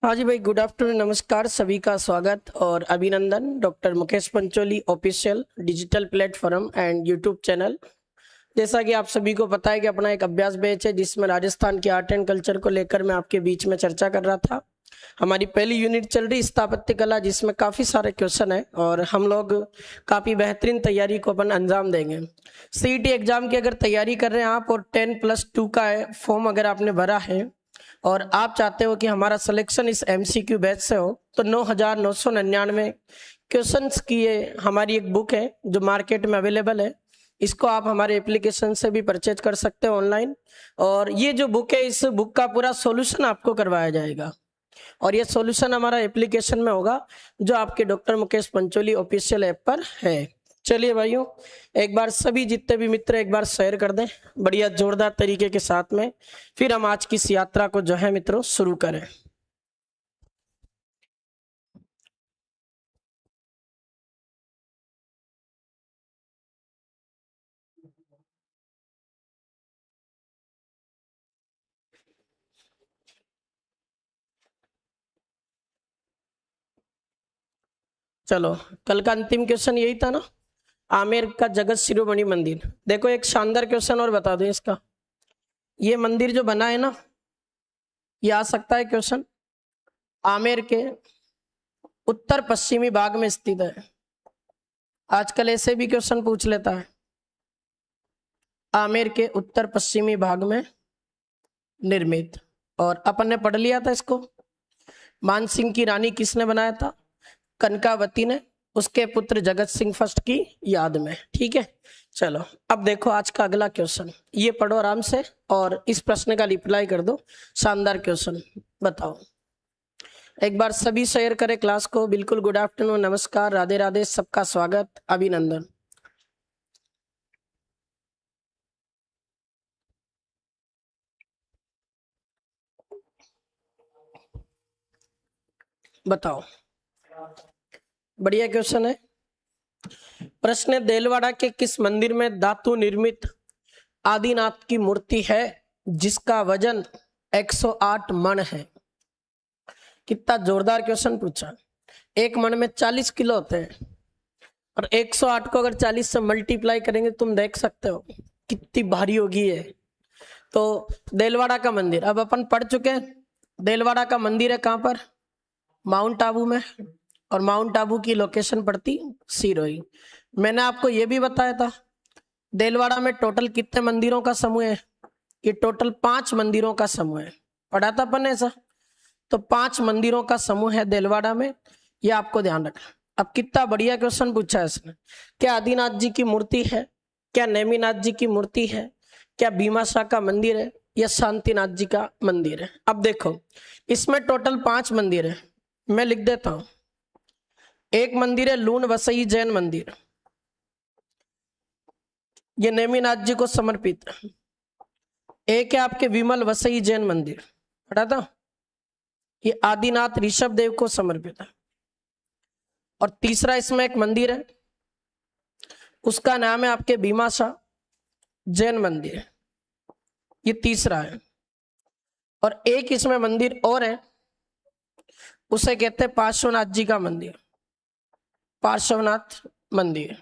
हाँ जी भाई, good afternoon, नमस्कार, सभी का स्वागत और अभिनंदन। Doctor Mukesh Pancholi official digital platform and YouTube channel. जैसा कि आप सभी को पता है कि अपना एक अभ्यास बैच है जिसमें राजस्थान के आर्ट एंड कल्चर को लेकर मैं आपके बीच में चर्चा कर रहा था। हमारी पहली यूनिट चल रही स्थापत्य कला, जिसमें काफ़ी सारे क्वेश्चन है और हम लोग काफ़ी बेहतरीन तैयारी को अपन अंजाम देंगे। सीईटी एग्जाम की अगर तैयारी कर रहे हैं आप और 10+2 का फॉर्म अगर आपने भरा है और आप चाहते हो कि हमारा सिलेक्शन इस एमसीक्यू बैच से हो, तो 9,999 क्वेश्चंस की ये हमारी एक बुक है जो मार्केट में अवेलेबल है। इसको आप हमारे एप्लीकेशन से भी परचेज कर सकते हो ऑनलाइन। और ये जो बुक है, इस बुक का पूरा सॉल्यूशन आपको करवाया जाएगा और ये सॉल्यूशन हमारा एप्लीकेशन में होगा जो आपके doctor Mukesh Pancholi official app पर है। चलिए भाइयों, एक बार सभी जितने भी मित्र एक बार शेयर कर दें बढ़िया जोरदार तरीके के साथ में, फिर हम आज की इस यात्रा को जो है मित्रों शुरू करें। चलो, कल का अंतिम क्वेश्चन यही था ना, आमेर का जगत शिरोमणि मंदिर। देखो एक शानदार क्वेश्चन और बता दूं इसका। ये मंदिर जो बना है ना, ये आ सकता है क्वेश्चन, आमेर के उत्तर पश्चिमी भाग में स्थित है। आजकल ऐसे भी क्वेश्चन पूछ लेता है। आमेर के उत्तर पश्चिमी भाग में निर्मित, और अपन ने पढ़ लिया था इसको। मानसिंह की रानी किसने बनाया था? कनकावती ने, उसके पुत्र जगत सिंह फर्स्ट की याद में। ठीक है, चलो अब देखो आज का अगला क्वेश्चन, ये पढ़ो आराम से और इस प्रश्न का रिप्लाई कर दो। शानदार क्वेश्चन, बताओ। एक बार सभी शेयर करें क्लास को। बिल्कुल, गुड आफ्टरनून, नमस्कार, राधे राधे, सबका स्वागत, अभिनंदन। बताओ, बढ़िया क्वेश्चन है। प्रश्न है, देलवाड़ा के किस मंदिर में धातु निर्मित आदिनाथ की मूर्ति है जिसका वजन 108 मण है? कितना जोरदार क्वेश्चन पूछा। एक मण में 40 किलो होते हैं और 108 को अगर 40 से मल्टीप्लाई करेंगे तुम देख सकते हो कितनी भारी होगी है। तो देलवाड़ा का मंदिर अब अपन पढ़ चुके हैं। देलवाड़ा का मंदिर है कहाँ पर? माउंट आबू में, और माउंट आबू की लोकेशन पड़ती सिरोही। मैंने आपको यह भी बताया था देलवाड़ा में टोटल कितने मंदिरों का समूह है। ये टोटल 5 मंदिरों का समूह है, पढ़ा था अपन ऐसा। तो 5 मंदिरों का समूह है देलवाड़ा में, ये आपको ध्यान रखना। अब कितना बढ़िया क्वेश्चन पूछा है इसने। क्या आदिनाथ जी की मूर्ति है, क्या नेमिनाथ जी की मूर्ति है, क्या भीमाशाह का मंदिर है, या शांतिनाथ जी का मंदिर है? अब देखो इसमें टोटल 5 मंदिर है, मैं लिख देता हूं। एक मंदिर है लूण वसई जैन मंदिर, ये नेमिनाथ जी को समर्पित है। एक है आपके विमल वसई जैन मंदिर, पढ़ा था, ये आदिनाथ ऋषभ देव को समर्पित है। और तीसरा इसमें एक मंदिर है, उसका नाम है आपके भीमाशाह जैन मंदिर, ये तीसरा है। और एक इसमें मंदिर और है, उसे कहते हैं पार्श्वनाथ जी का मंदिर, पार्श्वनाथ मंदिर।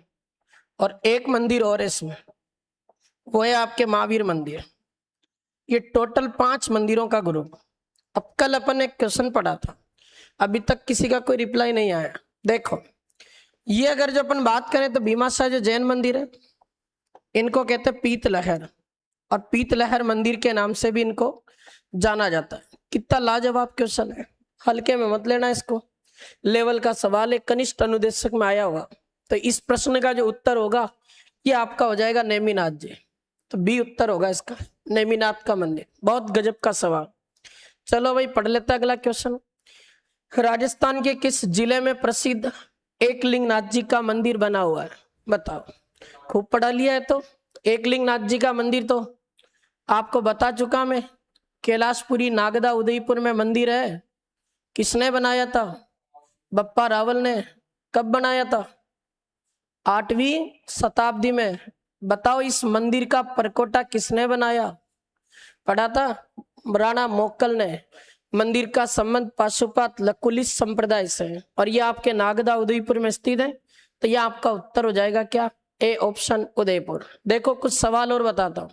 और एक मंदिर और है इसमें, वो है आपके महावीर मंदिर। ये टोटल 5 मंदिरों का ग्रुप। अब कल अपन एक क्वेश्चन पढ़ा था, अभी तक किसी का कोई रिप्लाई नहीं आया। देखो ये अगर जो अपन बात करें तो भीमाशाह जो जैन मंदिर है, इनको कहते हैं पीतलहर, और पीतलहर मंदिर के नाम से भी इनको जाना जाता है। कितना लाजवाब क्वेश्चन है, हल्के में मत लेना इसको। लेवल का सवाल है, कनिष्ठ अनुदेशक में आया होगा। तो इस प्रश्न का जो उत्तर होगा ये आपका हो जाएगा नेमिनाथ जी। तो बी उत्तर होगा इसका, नेमिनाथ का मंदिर। बहुत गजब का सवाल। चलो भाई पढ़ लेते अगला क्वेश्चन। राजस्थान के किस जिले में प्रसिद्ध एकलिंगनाथ जी का मंदिर बना हुआ है? बताओ। खूब पढ़ा लिया है तो। एकलिंगनाथ जी का मंदिर तो आपको बता चुका मैं, कैलाशपुरी नागदा उदयपुर में मंदिर है। किसने बनाया था? बप्पा रावल ने। कब बनाया था? 8वीं शताब्दी में। बताओ इस मंदिर का परकोटा किसने बनाया? पढ़ा था, राणा मोक्कल ने। मंदिर का संबंध पाशुपात लकुलिस संप्रदाय से है और ये आपके नागदा उदयपुर में स्थित है। तो ये आपका उत्तर हो जाएगा क्या, ए ऑप्शन उदयपुर। देखो कुछ सवाल और बताता हूं।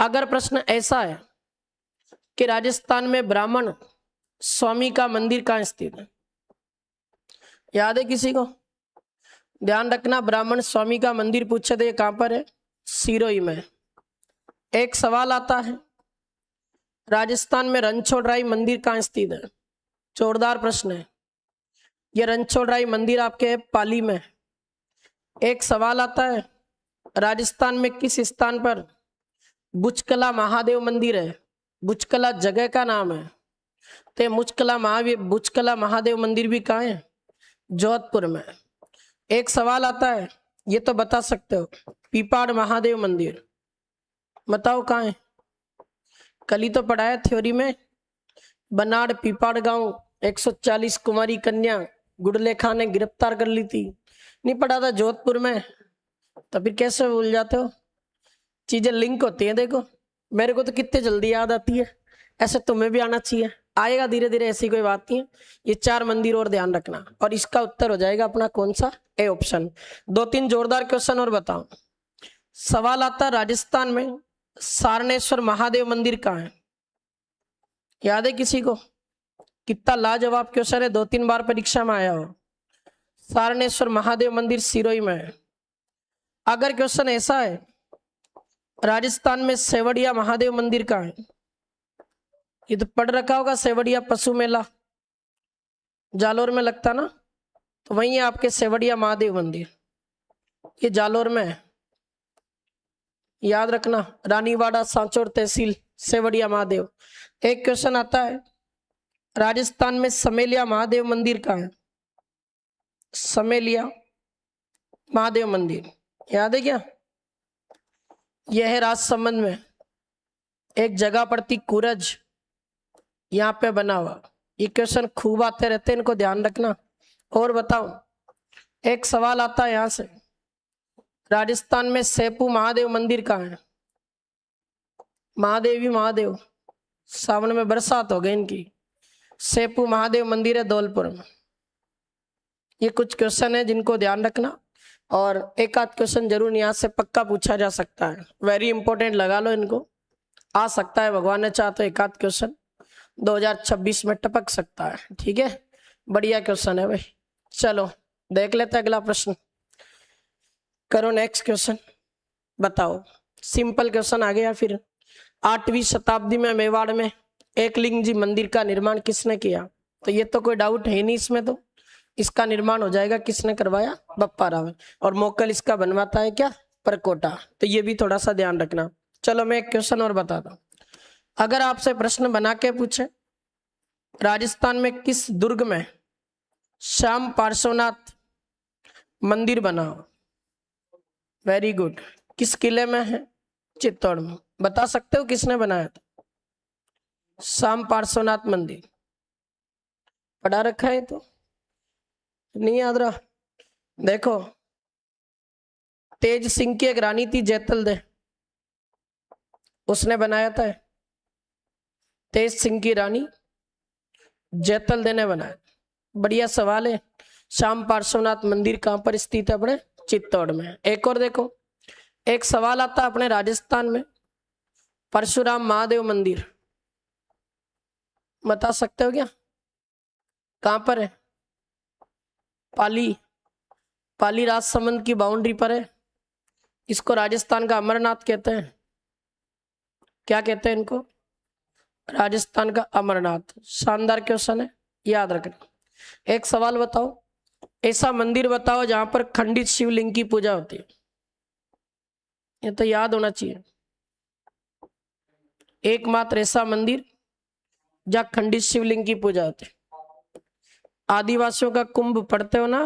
अगर प्रश्न ऐसा है कि राजस्थान में ब्राह्मण स्वामी का मंदिर कहाँ स्थित है, याद है किसी को? ध्यान रखना, ब्राह्मण स्वामी का मंदिर पूछे तो ये कहां पर है, सिरोही में। एक सवाल आता है राजस्थान में रणछोड़राय मंदिर कहाँ स्थित है, जोरदार प्रश्न है। यह रणछोड़राय मंदिर आपके पाली में। एक सवाल आता है राजस्थान में किस स्थान पर बुचकला महादेव मंदिर है, बुचकला जगह का नाम है। तो बुचकला महादेव मंदिर भी कहाँ है, जोधपुर में। एक सवाल आता है, ये तो बता सकते हो, पीपाड़ महादेव मंदिर बताओ कहाँ है। कल ही तो पढ़ाया थ्योरी में, बनाड़ पीपाड़ गांव 140 कुमारी कन्या गुड़लेखा ने गिरफ्तार कर ली थी, नहीं पढ़ा था जोधपुर में? तो फिर कैसे भूल जाते हो, चीजें लिंक होती हैं। देखो मेरे को तो कितने जल्दी याद आती है, ऐसे तुम्हें भी आना चाहिए, आएगा धीरे धीरे, ऐसी कोई बात नहीं है। ये 4 मंदिर और ध्यान रखना और इसका उत्तर हो जाएगा अपना कौन सा, ए ऑप्शन। 2-3 जोरदार क्वेश्चन और बताओ। सवाल आता है राजस्थान में सारनेश्वर महादेव मंदिर कहाँ है, याद है किसी को? कितना लाजवाब क्वेश्चन है, 2-3 बार परीक्षा में आया हो। सारनेश्वर महादेव मंदिर सिरोही में है। अगर क्वेश्चन ऐसा है राजस्थान में सेवड़िया महादेव मंदिर कहाँ है, ये तो पढ़ रखा होगा, सेवड़िया पशु मेला जालोर में लगता ना, तो वहीं है आपके सेवड़िया महादेव मंदिर, ये जालोर में है, याद रखना। रानीवाड़ा सांचौर तहसील सेवड़िया महादेव। एक क्वेश्चन आता है राजस्थान में समेलिया महादेव मंदिर कहाँ है, समेलिया महादेव मंदिर याद है क्या? यह है राजसमंद में, एक जगह पड़ती कुरज, यहाँ पे बना हुआ। ये क्वेश्चन खूब आते रहते हैं, इनको ध्यान रखना। और बताओ, एक सवाल आता है यहां से, राजस्थान में सेपू महादेव मंदिर कहाँ है, महादेवी महादेव, सावन में बरसात हो गई इनकी। सेपू महादेव मंदिर है धौलपुर में। ये कुछ क्वेश्चन है जिनको ध्यान रखना और एक आध क्वेश्चन जरूर यहाँ से पक्का पूछा जा सकता है, वेरी इंपॉर्टेंट लगा लो इनको, आ सकता है भगवान ने चाहा तो एक आध क्वेश्चन 2026 में टपक सकता है। ठीक है, बढ़िया क्वेश्चन है भाई। चलो देख लेते हैं अगला प्रश्न, करो नेक्स्ट क्वेश्चन। बताओ, सिंपल क्वेश्चन आ गया फिर। 8वीं शताब्दी में मेवाड़ में एकलिंग जी मंदिर का निर्माण किसने किया? तो ये तो कोई डाउट है नहीं इसमें, तो इसका निर्माण हो जाएगा किसने करवाया, बप्पा राव। और मोकल इसका बनवाता है क्या, परकोटा। तो ये भी थोड़ा सा ध्यान रखना। चलो मैं एक क्वेश्चन और बताता हूँ। अगर आपसे प्रश्न बना के पूछे राजस्थान में किस दुर्ग में श्याम पार्श्वनाथ मंदिर बना हो, वेरी गुड, किस किले में है, चित्तौड़ में, बता सकते हो किसने बनाया था? श्याम पार्श्वनाथ मंदिर पढ़ा रखा है तो नहीं याद रहा? देखो तेज सिंह की एक रानी थी जैतल दे, उसने बनाया था। तेज सिंह की रानी जैतल दे ने बनाया। बढ़िया सवाल है। श्याम पार्श्वनाथ मंदिर कहां पर स्थित है? अपने चित्तौड़ में। एक और देखो, एक सवाल आता है अपने राजस्थान में परशुराम महादेव मंदिर, बता सकते हो क्या कहां पर है? पाली राजसमंद की बाउंड्री पर है। इसको राजस्थान का अमरनाथ कहते हैं। क्या कहते हैं इनको? राजस्थान का अमरनाथ। शानदार क्वेश्चन है, याद रखना। एक सवाल बताओ, ऐसा मंदिर बताओ जहां पर खंडित शिवलिंग की पूजा होती है। ये तो याद होना चाहिए। एकमात्र ऐसा मंदिर जहां खंडित शिवलिंग की पूजा होती है। आदिवासियों का कुंभ पढ़ते हो ना,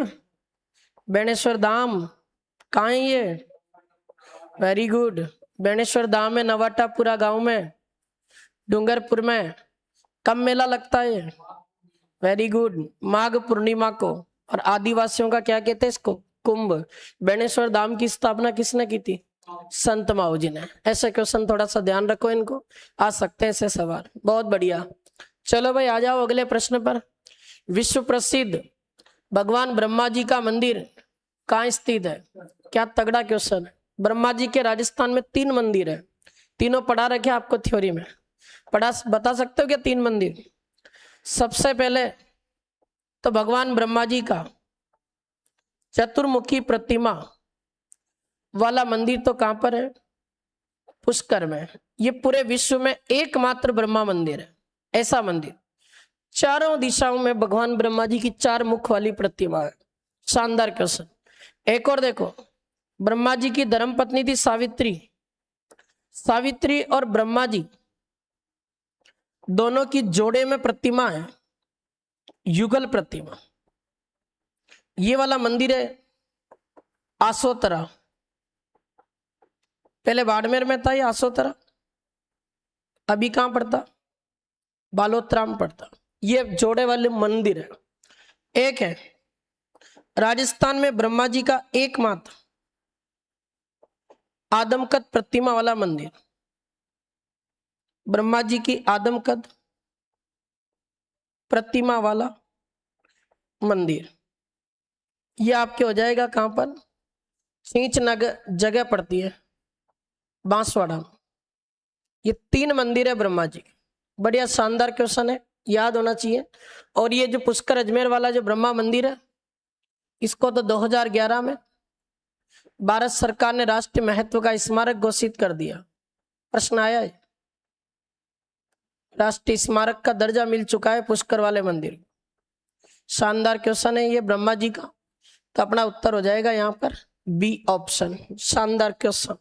बेणेश्वर धाम, कहाँ है ये? वेरी गुड, बेणेश्वर धाम में, नवाटापुरा गांव में, डूंगरपुर में। कब मेला लगता है? वेरी गुड, माघ पूर्णिमा को। और आदिवासियों का क्या कहते हैं इसको? कुंभ। बेणेश्वर धाम की स्थापना किसने की थी? संत माऊ जी ने। ऐसे क्वेश्चन थोड़ा सा ध्यान रखो, इनको आ सकते हैं ऐसे सवाल। बहुत बढ़िया, चलो भाई आ जाओ अगले प्रश्न पर। विश्व प्रसिद्ध भगवान ब्रह्मा जी का मंदिर कहाँ स्थित है? क्या तगड़ा क्वेश्चन है। ब्रह्मा जी के राजस्थान में 3 मंदिर है, तीनों पढ़ा रखे आपको थ्योरी में। पढ़ा बता सकते हो क्या 3 मंदिर? सबसे पहले तो भगवान ब्रह्मा जी का चतुर्मुखी प्रतिमा वाला मंदिर तो कहां पर है? पुष्कर में। ये पूरे विश्व में एकमात्र ब्रह्मा मंदिर है, ऐसा मंदिर। चारों दिशाओं में भगवान ब्रह्मा जी की 4 मुख वाली प्रतिमा है। शानदार क्वेश्चन। एक और देखो, ब्रह्मा जी की धर्मपत्नी थी सावित्री। सावित्री और ब्रह्मा जी दोनों की जोड़े में प्रतिमा है, युगल प्रतिमा। ये वाला मंदिर है आसोतरा। पहले बाड़मेर में था ये आसोतरा, अभी कहां पड़ता? बालोतरा में पड़ता। ये जोड़े वाले मंदिर है। एक है राजस्थान में ब्रह्मा जी का एकमात्र आदमकद प्रतिमा वाला मंदिर। ब्रह्मा जी की आदमकद प्रतिमा वाला मंदिर, ये आपके हो जाएगा कहां पर? सींच नगर जगह पड़ती है बांसवाड़ा में। ये 3 मंदिर है ब्रह्मा जी। बढ़िया शानदार क्वेश्चन है, याद होना चाहिए। और ये जो पुष्कर अजमेर वाला जो ब्रह्मा मंदिर है, इसको तो 2011 में भारत सरकार ने राष्ट्रीय महत्व का स्मारक घोषित कर दिया। प्रश्न आया है, राष्ट्रीय स्मारक का दर्जा मिल चुका है पुष्कर वाले मंदिर। शानदार क्वेश्चन है ये ब्रह्मा जी का, तो अपना उत्तर हो जाएगा यहाँ पर बी ऑप्शन। शानदार क्वेश्चन।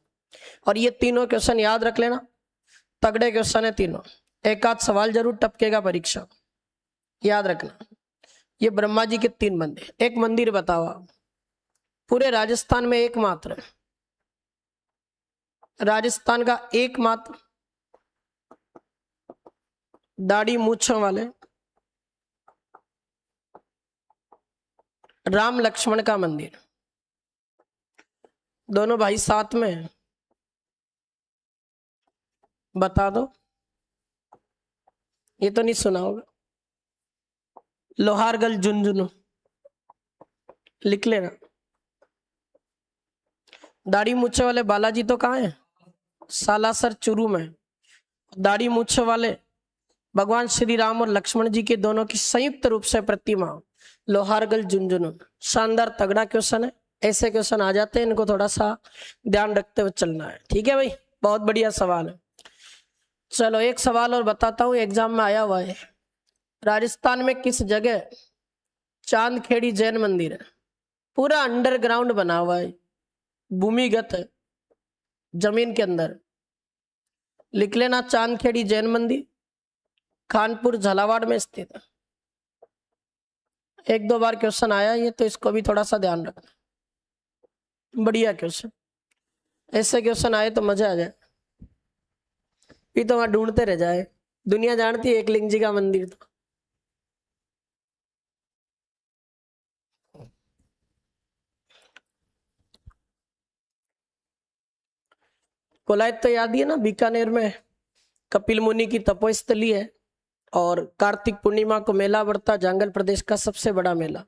और ये तीनों क्वेश्चन याद रख लेना, तगड़े क्वेश्चन है तीनों। एक आध सवाल जरूर टपकेगा परीक्षा, याद रखना। ये ब्रह्मा जी के 3 मंदिर। एक मंदिर बताओ आप, पूरे राजस्थान में एकमात्र, राजस्थान का एकमात्र दाढ़ी मूछों वाले राम लक्ष्मण का मंदिर। दोनों भाई साथ में हैं, बता दो। ये तो नहीं सुना होगा। लोहारगल झुंझुनू लिख लेना। दाढ़ी मूछे वाले बालाजी तो कहाँ है? सालासर चूरू में। दाढ़ी मूछे वाले भगवान श्री राम और लक्ष्मण जी के दोनों की संयुक्त रूप से प्रतिमा लोहारगल झुंझुनू। शानदार तगड़ा क्वेश्चन है। ऐसे क्वेश्चन आ जाते हैं, इनको थोड़ा सा ध्यान रखते हुए चलना है। ठीक है भाई, बहुत बढ़िया सवाल है। चलो एक सवाल और बताता हूँ, एग्जाम में आया हुआ है। राजस्थान में किस जगह चांदखेड़ी जैन मंदिर है? पूरा अंडरग्राउंड बना हुआ है, भूमिगत है, जमीन के अंदर। लिख लेना चांदखेड़ी जैन मंदिर, कानपुर झालावाड़ में स्थित है। 1-2 बार क्वेश्चन आया ये, तो इसको भी थोड़ा सा ध्यान रखना। बढ़िया क्वेश्चन, ऐसे क्वेश्चन आए तो मजा आ जाए, फिर तो वहां ढूंढते रह जाए। दुनिया जानती है एकलिंग जी का मंदिर तो। कोलायत तो याद ही है ना, बीकानेर में कपिल मुनि की तपोस्थली है। और कार्तिक पूर्णिमा को मेला बढ़ता, जंगल प्रदेश का सबसे बड़ा मेला,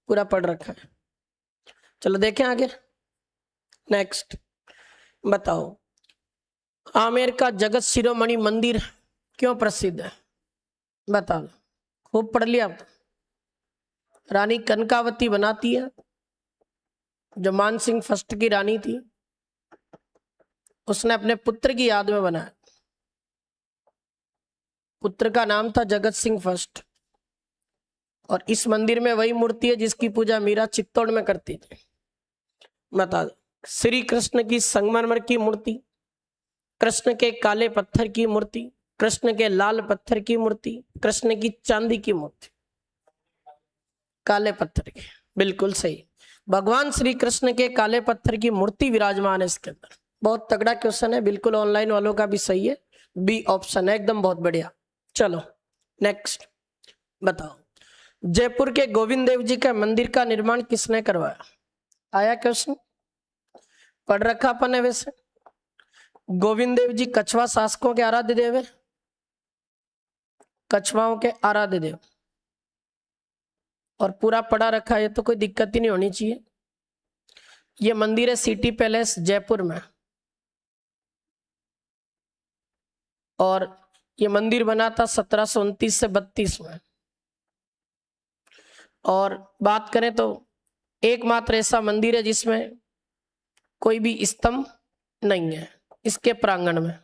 पूरा पढ़ रखा है। चलो देखें आगे। नेक्स्ट बताओ, आमेर का जगत शिरोमणि मंदिर क्यों प्रसिद्ध है? बता दो। खूब पढ़ लिया आप। रानी कनकावती बनाती है, जो मानसिंह फर्स्ट की रानी थी, उसने अपने पुत्र की याद में बनाया। पुत्र का नाम था जगत सिंह फर्स्ट। और इस मंदिर में वही मूर्ति है जिसकी पूजा मीरा चित्तौड़ में करती थी। बता दो। श्री कृष्ण की संगमरमर की मूर्ति, कृष्ण के काले पत्थर की मूर्ति, कृष्ण के लाल पत्थर की मूर्ति, कृष्ण की चांदी की मूर्ति। काले पत्थर की, बिल्कुल सही। भगवान श्री कृष्ण के काले पत्थर की मूर्ति विराजमान है इसके अंदर। बहुत तगड़ा क्वेश्चन है, बिल्कुल ऑनलाइन वालों का भी सही है। बी ऑप्शन है एकदम, बहुत बढ़िया। चलो नेक्स्ट बताओ, जयपुर के गोविंद देव जी का मंदिर का निर्माण किसने करवाया? आया क्वेश्चन, पढ़ रखा अपन है वैसे। गोविंद देव जी कछवा शासकों के आराध्य देव है। कछुआओं के आराध्य देव, और पूरा पढ़ा रखा है तो कोई दिक्कत ही नहीं होनी चाहिए। ये मंदिर है सिटी पैलेस जयपुर में, और ये मंदिर बना था 1729 से 32 में। और बात करें तो एकमात्र ऐसा मंदिर है जिसमें कोई भी स्तंभ नहीं है इसके प्रांगण में,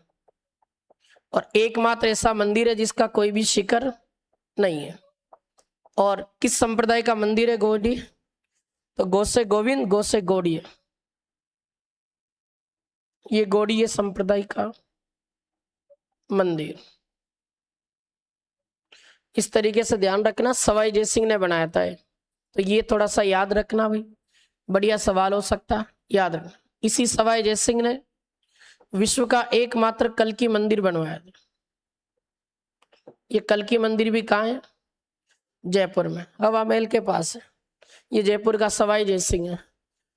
और एकमात्र ऐसा मंदिर है जिसका कोई भी शिखर नहीं है। और किस संप्रदाय का मंदिर है गौड़ी? तो गोसे गोविंद गोसे गौड़ीय, ये गौड़ीय संप्रदाय का मंदिर। इस तरीके से ध्यान रखना, सवाई जय सिंह ने बनाया था तो ये थोड़ा सा याद रखना भाई, बढ़िया सवाल हो सकता है, याद रखना। इसी सवाई जय सिंह ने विश्व का एकमात्र कल्कि मंदिर बनवाया था। ये कल्कि मंदिर भी कहाँ है? जयपुर में, हवा महल के पास है। ये जयपुर का सवाई जय सिंह है।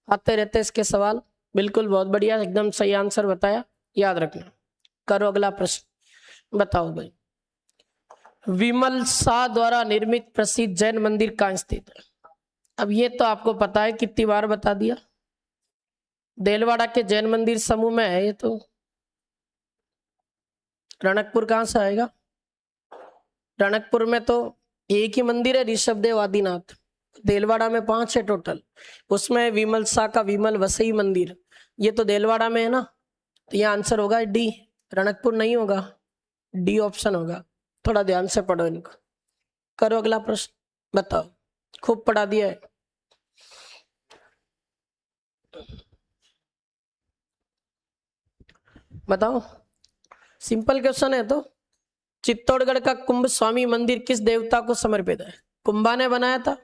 आते रहते इसके सवाल। बिल्कुल, बहुत बढ़िया, एकदम सही आंसर बताया, याद रखना। करो अगला प्रश्न, बताओ भाई। विमल शाह द्वारा निर्मित प्रसिद्ध जैन मंदिर कहाँ स्थित है? अब ये तो आपको पता है, कितनी बार बता दिया। देलवाड़ा के जैन मंदिर समूह में है ये तो। रणकपुर कहाँ से आएगा? रणकपुर में तो एक ही मंदिर है, ऋषभदेव आदिनाथ। देलवाड़ा में 5 है टोटल, उसमें विमल शाह का विमल वसई मंदिर, ये तो देलवाड़ा में है ना, तो ये आंसर होगा डी, रणकपुर नहीं होगा, डी ऑप्शन होगा। थोड़ा ध्यान से पढ़ो इनको। करो अगला प्रश्न, बताओ। खूब पढ़ा दिया है। बताओ, सिंपल क्वेश्चन है तो। चित्तौड़गढ़ का कुंभ स्वामी मंदिर किस देवता को समर्पित है? कुंभा ने बनाया था,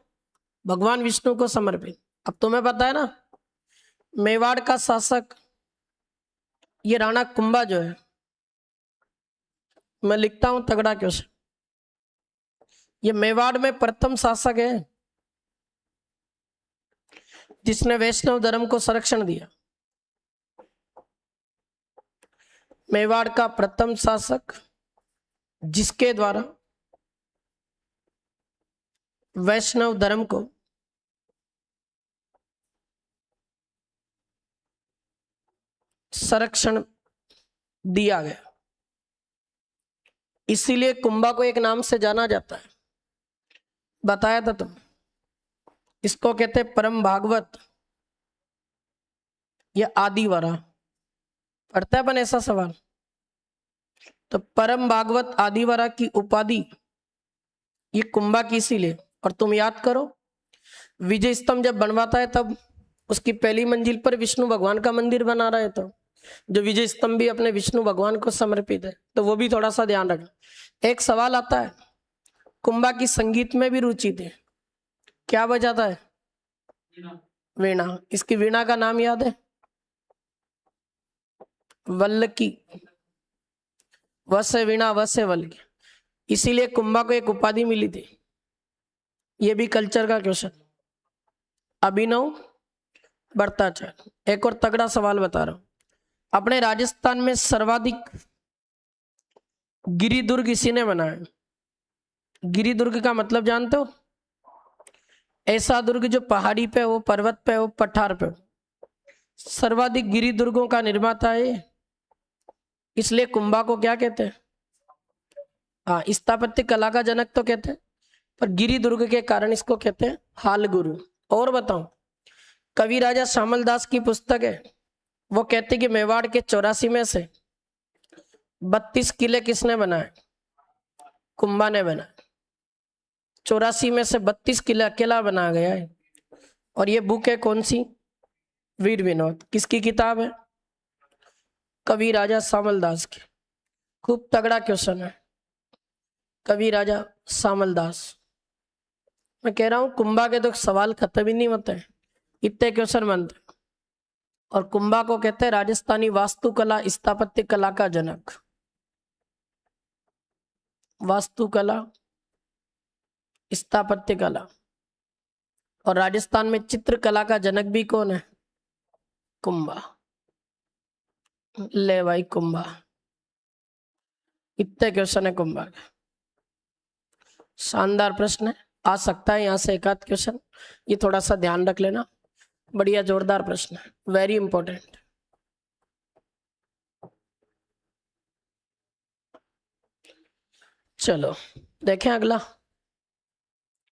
भगवान विष्णु को समर्पित। अब तुम्हें पता है ना, मेवाड़ का शासक ये राणा कुंभा जो है, मैं लिखता हूं तगड़ा क्वेश्चन, ये मेवाड़ में प्रथम शासक है जिसने वैष्णव धर्म को संरक्षण दिया। मेवाड़ का प्रथम शासक जिसके द्वारा वैष्णव धर्म को संरक्षण दिया गया, इसीलिए कुंभा को एक नाम से जाना जाता है। बताया था तुम, इसको कहते हैं परम भागवत या आदिवरा। पढ़ता है अपन ऐसा सवाल, तो परम भागवत आदिवरा की उपाधि ये कुंभा की इसीलिए। और तुम याद करो, विजय स्तंभ जब बनवाता है तब उसकी पहली मंजिल पर विष्णु भगवान का मंदिर बना रहा है, तो जो विजय स्तंभ भी अपने विष्णु भगवान को समर्पित है, तो वो भी थोड़ा सा ध्यान रखना। एक सवाल आता है, कुंभा की संगीत में भी रुचि थी, क्या बजाता है? वीणा। इसकी वीणा का नाम याद है? वल्लकी। वसे वीणा वसे वल्लकी, इसीलिए कुंभा को एक उपाधि मिली थी। ये भी कल्चर का क्वेश्चन। अभिनव भट्टाचार्य। एक और तगड़ा सवाल बता रहा हूं, अपने राजस्थान में सर्वाधिक गिरिदुर्ग इसी ने बनाया। गिरिदुर्ग का मतलब जानते हो? ऐसा दुर्ग जो पहाड़ी पे हो, पर्वत पे हो, पठार पे हो। सर्वाधिक गिरिदुर्गों का निर्माता है, इसलिए कुंभा को क्या कहते हैं? हाँ, स्थापत्य कला का जनक तो कहते हैं, पर गिरिदुर्ग के कारण इसको कहते हैं हाल गुरु। और बताओ, कवि राजा श्यामल दास की पुस्तक है, वो कहते हैं कि मेवाड़ के 84 में से 32 किले किसने बनाए? कुंभा ने बनाए। 84 में से 32 किले अकेला बना गया है। और ये बुक है कौन सी? वीर विनोद। किसकी किताब है? कवि राजा श्यामल दास की। खूब तगड़ा क्वेश्चन है, कवि राजा श्यामल दास। मैं कह रहा हूं कुंभा के तो सवाल खत्म ही नहीं होते, इतने क्वेश्चन बनते। और कुंभा को कहते हैं राजस्थानी वास्तुकला स्थापत्य कला का जनक। वास्तुकला स्थापत्य कला। और राजस्थान में चित्रकला का जनक भी कौन है? कुंभा। ले भाई कुंभा, इतने क्वेश्चन है कुंभा के। शानदार प्रश्न है, आ सकता है यहाँ से एक आध क्वेश्चन, ये थोड़ा सा ध्यान रख लेना। बढ़िया जोरदार प्रश्न है, वेरी इंपॉर्टेंट। चलो देखें अगला,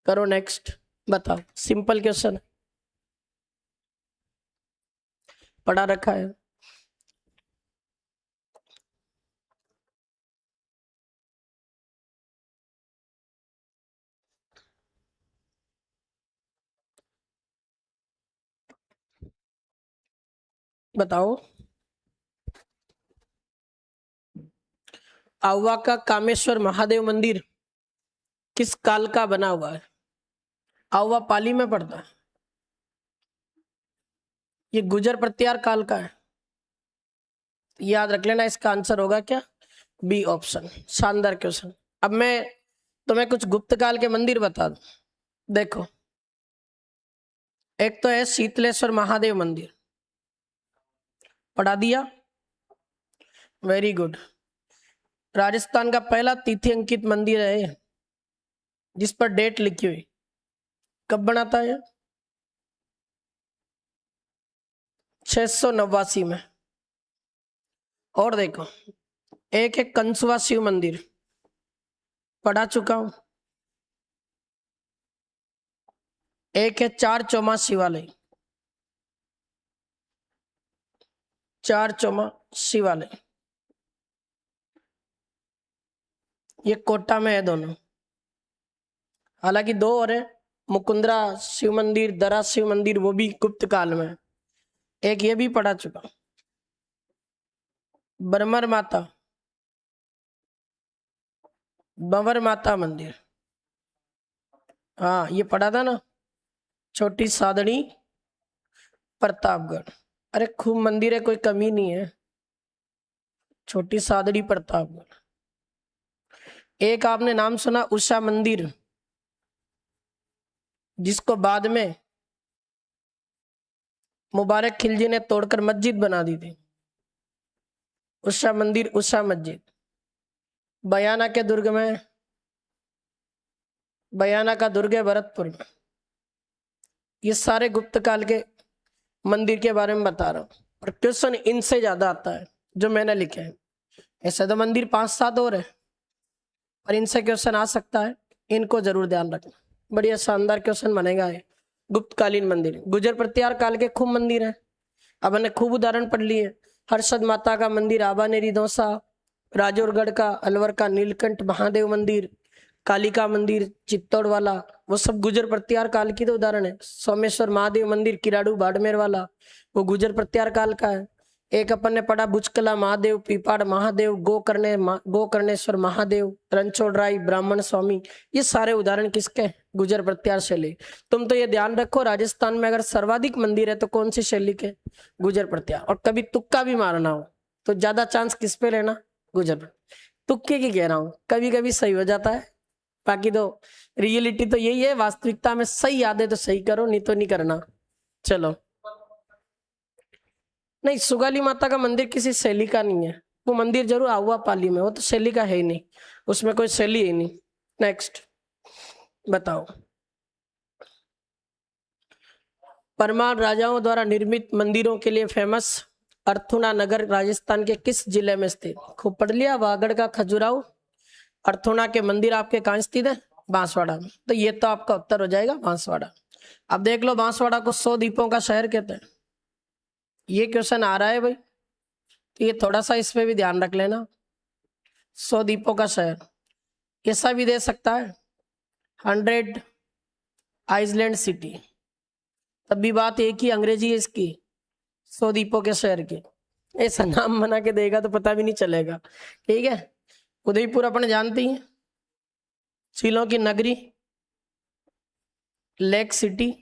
करो नेक्स्ट, बताओ। सिंपल क्वेश्चन पढ़ा रखा है। बताओ। आह्वा का कामेश्वर महादेव मंदिर किस काल का बना हुआ है? आह्वा पाली में पड़ता है, ये गुजर प्रत्यार काल का है। याद रख लेना, इसका आंसर होगा क्या? B option. शानदार क्वेश्चन। अब मैं तुम्हें कुछ गुप्त काल के मंदिर बता दूं। देखो, एक तो है शीतलेश्वर महादेव मंदिर, पढ़ा दिया, वेरी गुड। राजस्थान का पहला तिथि अंकित मंदिर है जिस पर डेट लिखी हुई, कब बनाता है? 689 में। और देखो, एक है कंसुआ शिव मंदिर, पढ़ा चुका हूं। एक है चार चौमा शिवालय, चार चौमा शिवालय, ये कोटा में है दोनों। हालांकि दो और है, मुकुंदरा शिव मंदिर, दरा शिव मंदिर, वो भी गुप्त काल में। एक ये भी पढ़ा चुका। बरमर माता, बंवर माता मंदिर, हाँ ये पढ़ा था ना। छोटी सादड़ी, प्रतापगढ़। अरे खूब मंदिर है, कोई कमी नहीं है। छोटी सादड़ी, प्रतापगढ़। एक आपने नाम सुना उषा मंदिर, जिसको बाद में मुबारक खिलजी ने तोड़कर मस्जिद बना दी थी। उषा मंदिर, उषा मस्जिद, बयाना के दुर्ग में, बयाना का दुर्ग है भरतपुर में। ये सारे गुप्त काल के मंदिर के बारे में बता रहा हूं, और क्वेश्चन इनसे ज्यादा आता है जो मैंने लिखे हैं। ऐसे तो मंदिर 5-7 और है, और इनसे क्वेश्चन आ सकता है, इनको जरूर ध्यान रखना। बढ़िया शानदार क्वेश्चन बनेगा ये। गुप्तकालीन मंदिर, गुजर प्रत्यार काल के खूब मंदिर है, अब हमने खूब उदाहरण पढ़ लिए। हर्षद माता का मंदिर, आबानेरी दौसा, राजौरगढ़ का, अलवर का नीलकंठ महादेव मंदिर, कालिका मंदिर चित्तौड़ वाला, वो सब गुजर प्रत्यार काल की तो उदाहरण है। सोमेश्वर महादेव मंदिर किराड़ू बाड़मेर वाला, वो गुजर प्रत्यार काल का है। एक अपन ने पढ़ा बुचकला महादेव, पीपाड़ महादेव, गोकर्णेश्वर महादेव, रणछोड़राय ब्राह्मण स्वामी, ये सारे उदाहरण किसके हैं? गुजर प्रत्यार शैली। तुम तो ये ध्यान रखो, राजस्थान में अगर सर्वाधिक मंदिर है तो कौन सी शैली के? गुजर प्रत्यार। और कभी तुक्का भी मारना हो तो ज्यादा चांस किस पे लेना? गुजर प्रत्यार। तुक्के की कह रहा हूं, कभी कभी सही हो जाता है, बाकी तो रियलिटी तो यही है। वास्तविकता में सही याद है तो सही करो, नहीं तो नहीं करना। चलो, नहीं सुगाली माता का मंदिर किसी शैली का नहीं है, वो मंदिर जरूर आहुआ पाली में, वो तो शैली का है ही नहीं, उसमें कोई शैली ही नहीं। नेक्स्ट बताओ। परमार राजाओं द्वारा निर्मित मंदिरों के लिए फेमस अर्थुना नगर राजस्थान के किस जिले में स्थित? खूब पढ़ लिया, वागड़ का खजुराहो। अर्थुना के मंदिर आपके कहाँ स्थित है? बांसवाड़ा में। तो ये तो आपका उत्तर हो जाएगा बांसवाड़ा। अब देख लो, बांसवाड़ा को 100 द्वीपों का शहर कहते हैं, ये क्वेश्चन आ रहा है भाई, तो ये थोड़ा सा इस पे भी ध्यान रख लेना। 100 द्वीपों का शहर, ऐसा भी दे सकता है 100 आइसलैंड सिटी, तब भी बात एक ही, अंग्रेजी है इसकी, 100 द्वीपों के शहर की। ऐसा नाम बना के देगा तो पता भी नहीं चलेगा। ठीक है, उदयपुर अपन जानते हैं, झीलों की नगरी, लेक सिटी।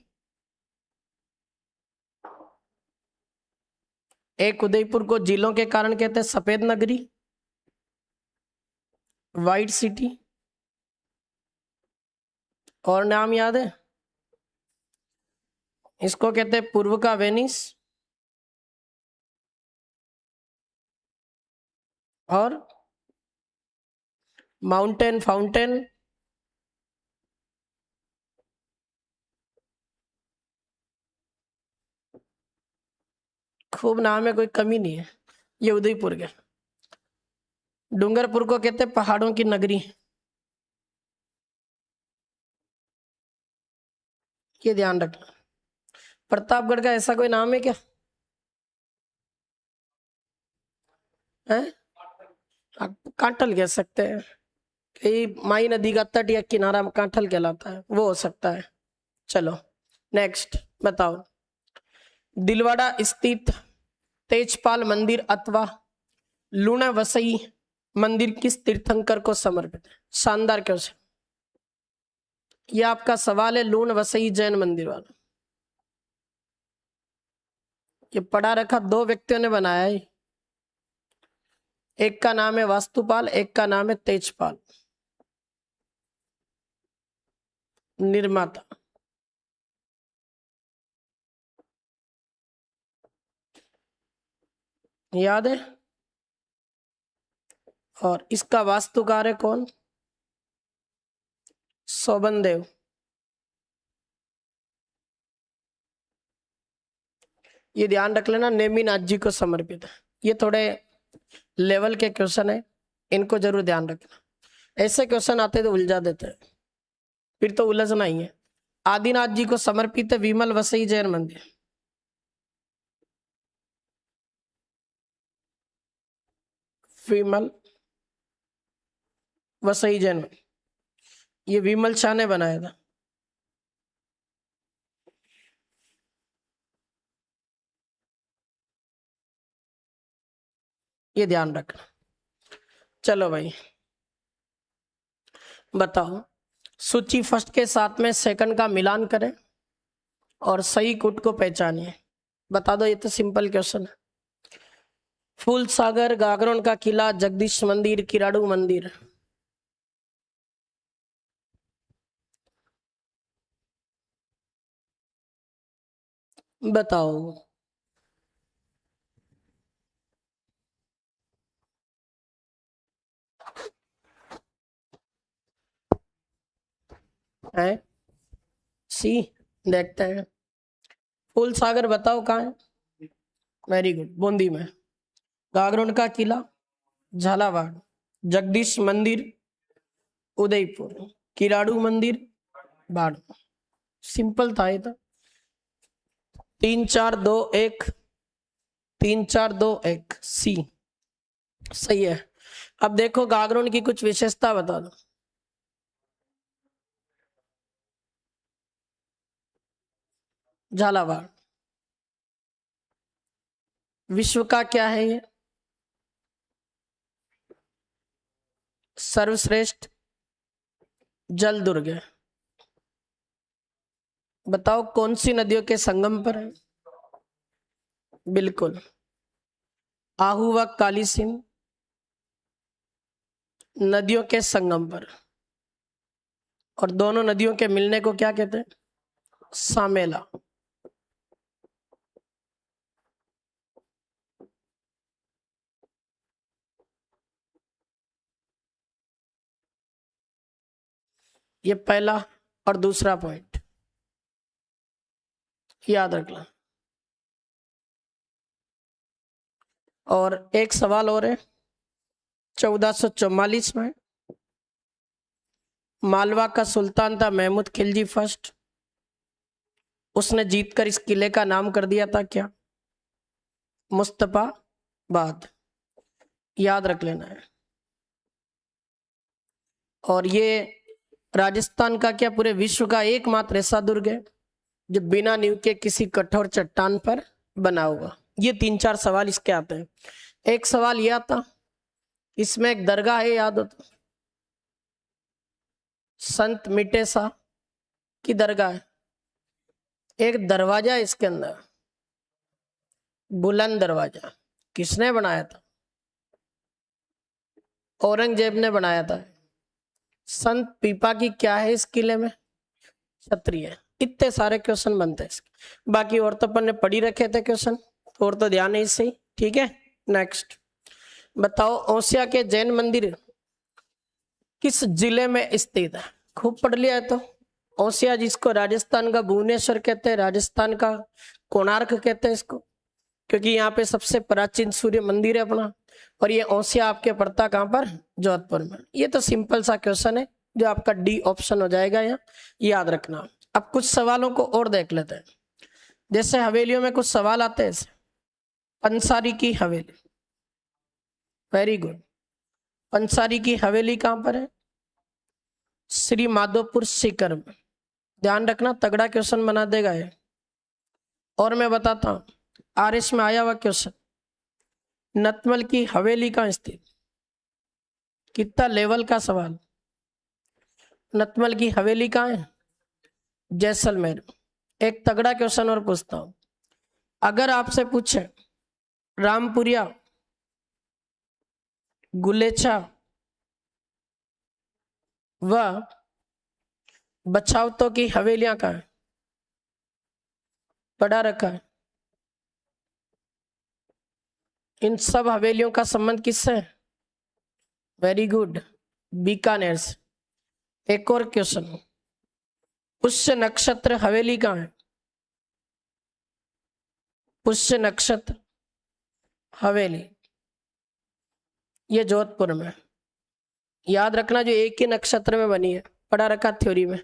एक उदयपुर को झीलों के कारण कहते हैं सफेद नगरी, वाइट सिटी, और नाम याद है? इसको कहते हैं पूर्व का वेनिस, और माउंटेन फाउंटेन, खूब नाम है, कोई कमी नहीं है। ये उदयपुर के। डूंगरपुर को कहते हैं पहाड़ों की नगरी। ये ध्यान रखना। प्रतापगढ़ का ऐसा कोई नाम है क्या? है? आप कांठल कह सकते हैं, कई माई नदी का तट या किनारा कांठल कहलाता है, वो हो सकता है। चलो नेक्स्ट बताओ। दिलवाड़ा स्थित तेजपाल मंदिर अथवा लूणा वसई मंदिर किस तीर्थंकर को समर्पित है? शानदार क्वेश्चन। ये आपका सवाल है लूण वसई जैन मंदिर वाला। ये पढ़ा रखा दो व्यक्तियों ने बनाया है। एक का नाम है वास्तुपाल, एक का नाम है तेजपाल, निर्माता। याद है? और इसका वास्तुकार है कौन? शोभन देव। ये ध्यान रख लेना, नेमिनाथ जी को समर्पित है। ये थोड़े लेवल के क्वेश्चन है, इनको जरूर ध्यान रखना। ऐसे क्वेश्चन आते तो उलझा देते हैं, फिर तो उलझना ही है। आदिनाथ जी को समर्पित है विमल वसई जैन मंदिर। विमल वसई जैन मंदिर, ये विमल शाह ने बनाया था। ये ध्यान रखना। चलो भाई बताओ, सूची फर्स्ट के साथ में सेकंड का मिलान करें और सही कुट को पहचानिए। बता दो, ये तो सिंपल क्वेश्चन है। फूल सागर, गागरोन का किला, जगदीश मंदिर, किराड़ू मंदिर। बताओ। है सी, देखते हैं। फूल सागर बताओ कहाँ है? वेरी गुड, बूंदी में। गागरोन का किला झालावाड़, जगदीश मंदिर उदयपुर, किराड़ू मंदिर बाड़मेर। सिंपल था ये तो। 3-4-2-1, 3-4-2-1 सी सही है। अब देखो गागरोन की कुछ विशेषता बता दो। झालावाड़ विश्व का क्या है ये? सर्वश्रेष्ठ जल दुर्ग है। बताओ कौन सी नदियों के संगम पर है? बिल्कुल, आहू व काली सिंध नदियों के संगम पर। और दोनों नदियों के मिलने को क्या कहते हैं? सामेला। ये पहला और दूसरा पॉइंट याद रखना। और एक सवाल और है। 1444 में मालवा का सुल्तान था महमूद खिलजी फर्स्ट, उसने जीतकर इस किले का नाम कर दिया था क्या? मुस्तफाबाद। याद रख लेना है। और ये राजस्थान का क्या पूरे विश्व का एकमात्र ऐसा दुर्ग है जो बिना नींव के किसी कठोर चट्टान पर बना हुआ। ये 3-4 सवाल इसके आते हैं। एक सवाल यह आता, इसमें एक दरगाह है, याद हो तो? संत मिटे शाह की दरगाह है। एक दरवाजा है इसके अंदर, बुलंद दरवाजा। किसने बनाया था? औरंगजेब ने बनाया था। संत पीपा की क्या है इस किले में? छतरी है। इतने सारे क्वेश्चन बनते हैं इसके। बाकी और तो अपन ने पढ़ी रखे थे क्वेश्चन, और तो ध्यान है इससे ही। ठीक है, नेक्स्ट बताओ। ओसिया के जैन मंदिर किस जिले में स्थित है? खूब पढ़ लिया है तो। ओसिया जिसको राजस्थान का भुवनेश्वर कहते हैं, राजस्थान का कोणार्क कहते हैं इसको, क्योंकि यहाँ पे सबसे प्राचीन सूर्य मंदिर है अपना, और ये औसिया आपके पड़ता कहाँ पर, जोधपुर में। ये तो सिंपल सा क्वेश्चन है जो आपका डी ऑप्शन हो जाएगा, यहाँ याद रखना। अब कुछ सवालों को और देख लेते हैं। जैसे हवेलियों में कुछ सवाल आते हैं, पंसारी की हवेली, वेरी गुड। पंसारी की हवेली कहां पर है, श्री माधोपुर सीकर में। ध्यान रखना, तगड़ा क्वेश्चन बना देगा ये। और मैं बताता हूं, आरएस में आया हुआ क्वेश्चन, नतमल की हवेली कहां स्थित, कितना लेवल का सवाल। नतमल की हवेली कहां है, जैसलमेर। एक तगड़ा क्वेश्चन और पूछता हूं, अगर आपसे पूछे रामपुरिया, गुलेचा व बछावतों की हवेलियां कहां है, पढ़ा रखा है। इन सब हवेलियों का संबंध किससे है, वेरी गुड, बीकानेर से। एक और क्वेश्चन, पुष्य नक्षत्र हवेली कहां है, पुष्य नक्षत्र हवेली, ये जोधपुर में। याद रखना, जो एक ही नक्षत्र में बनी है, पढ़ा रखा थ्योरी में।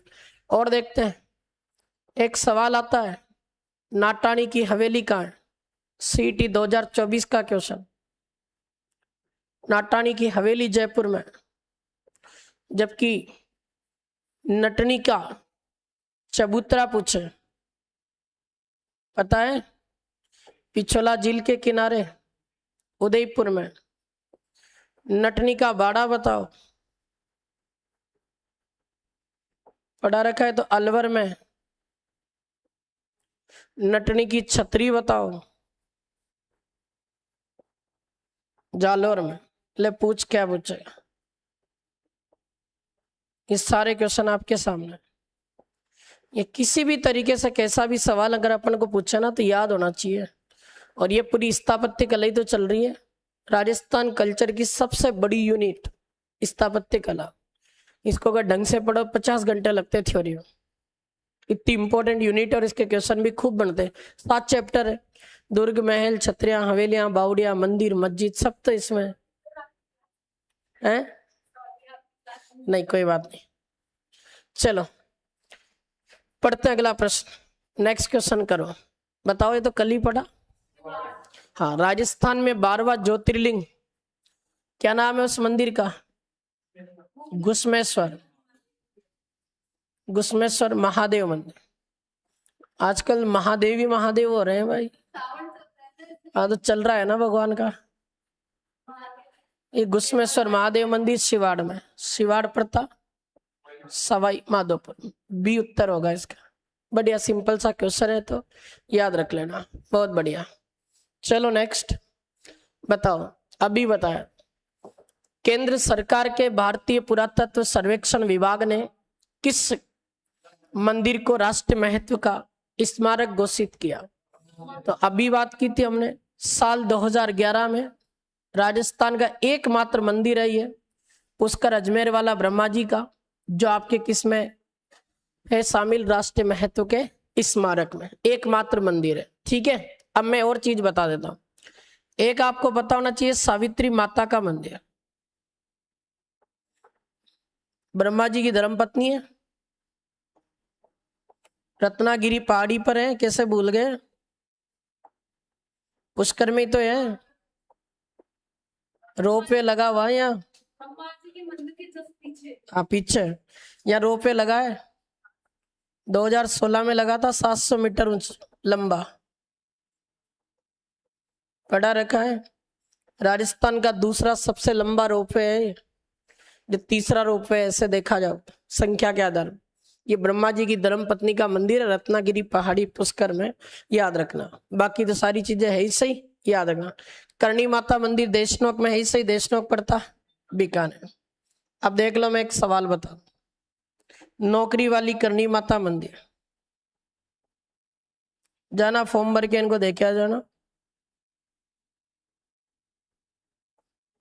और देखते हैं, एक सवाल आता है, नाटाणी की हवेली कहां है, सीटी 2024 का क्वेश्चन। नाटाणी की हवेली जयपुर में, जबकि नटनी का चबूतरा पूछे, पता है, पिछोला झील के किनारे उदयपुर में। नटनी का बाड़ा बताओ, पढ़ा रखा है तो अलवर में। नटनी की छतरी बताओ, जालोर में। ले पूछ, क्या पूछेगा। ये सारे क्वेश्चन आपके सामने। ये किसी भी तरीके से कैसा भी सवाल अगर अपन को पूछा ना तो याद होना चाहिए। और ये पूरी स्थापत्य कला ही तो चल रही है, राजस्थान कल्चर की सबसे बड़ी यूनिट स्थापत्य कला। इसको अगर ढंग से पढ़ो 50 घंटे लगते थ्योरी में, इतनी इंपॉर्टेंट यूनिट। और इसके क्वेश्चन भी खूब बनते हैं। 7 चैप्टर है, दुर्ग, महल, छत्रियां, हवेलियां, बावड़िया, मंदिर, मस्जिद, सब तो इसमें है। नहीं, कोई बात नहीं, चलो पढ़ते हैं अगला प्रश्न। नेक्स्ट क्वेश्चन करो, बताओ। ये तो कल ही पढ़ा। हाँ, राजस्थान में 12वां ज्योतिर्लिंग, क्या नाम है उस मंदिर का, घुसमेश्वर, घुसमेश्वर महादेव मंदिर। आजकल महादेव ही महादेव हो रहे हैं भाई। हाँ, तो चल रहा है ना भगवान का। ये घुसमेश्वर महादेव मंदिर शिवाड़ में, शिवाड़ प्रताप, सवाई माधोपुर। बी उत्तर होगा इसका। बढ़िया, सिंपल सा क्वेश्चन है तो याद रख लेना, बहुत बढ़िया। चलो नेक्स्ट बताओ। अभी बताया, केंद्र सरकार के भारतीय पुरातत्व सर्वेक्षण विभाग ने किस मंदिर को राष्ट्रीय महत्व का स्मारक घोषित किया। तो अभी बात की थी हमने, साल 2011 में राजस्थान का एकमात्र मंदिर है ये पुष्कर अजमेर वाला ब्रह्मा जी का, जो आपके किस में है शामिल, राष्ट्रीय महत्व के स्मारक में एकमात्र मंदिर है। ठीक है, अब मैं और चीज बता देता हूं। एक आपको पता होना चाहिए, सावित्री माता का मंदिर, ब्रह्मा जी की धर्मपत्नी है, रत्नागिरी पहाड़ी पर है, कैसे भूल गए, पुष्कर में ही तो है, रोपवे लगा हुआ है यहाँ, हाँ पीछे, यहाँ रोपवे लगा है, 2016 में लगा था, 700 मीटर लंबा, पढ़ा रखा है। राजस्थान का दूसरा सबसे लंबा रोपवे है, जो तीसरा रोपवे ऐसे देखा जाओ संख्या के आधार। ये ब्रह्मा जी की धर्मपत्नी का मंदिर है, रत्नागिरी पहाड़ी पुष्कर में, याद रखना। बाकी तो सारी चीजें है ही सही, याद रखना। करणी माता मंदिर देशनोक में है ही सही, देशनोक पड़ता बीकानेर। अब देख लो, मैं एक सवाल बता, नौकरी वाली करणी माता मंदिर, जाना फॉर्म भर के इनको देखे आ जाना,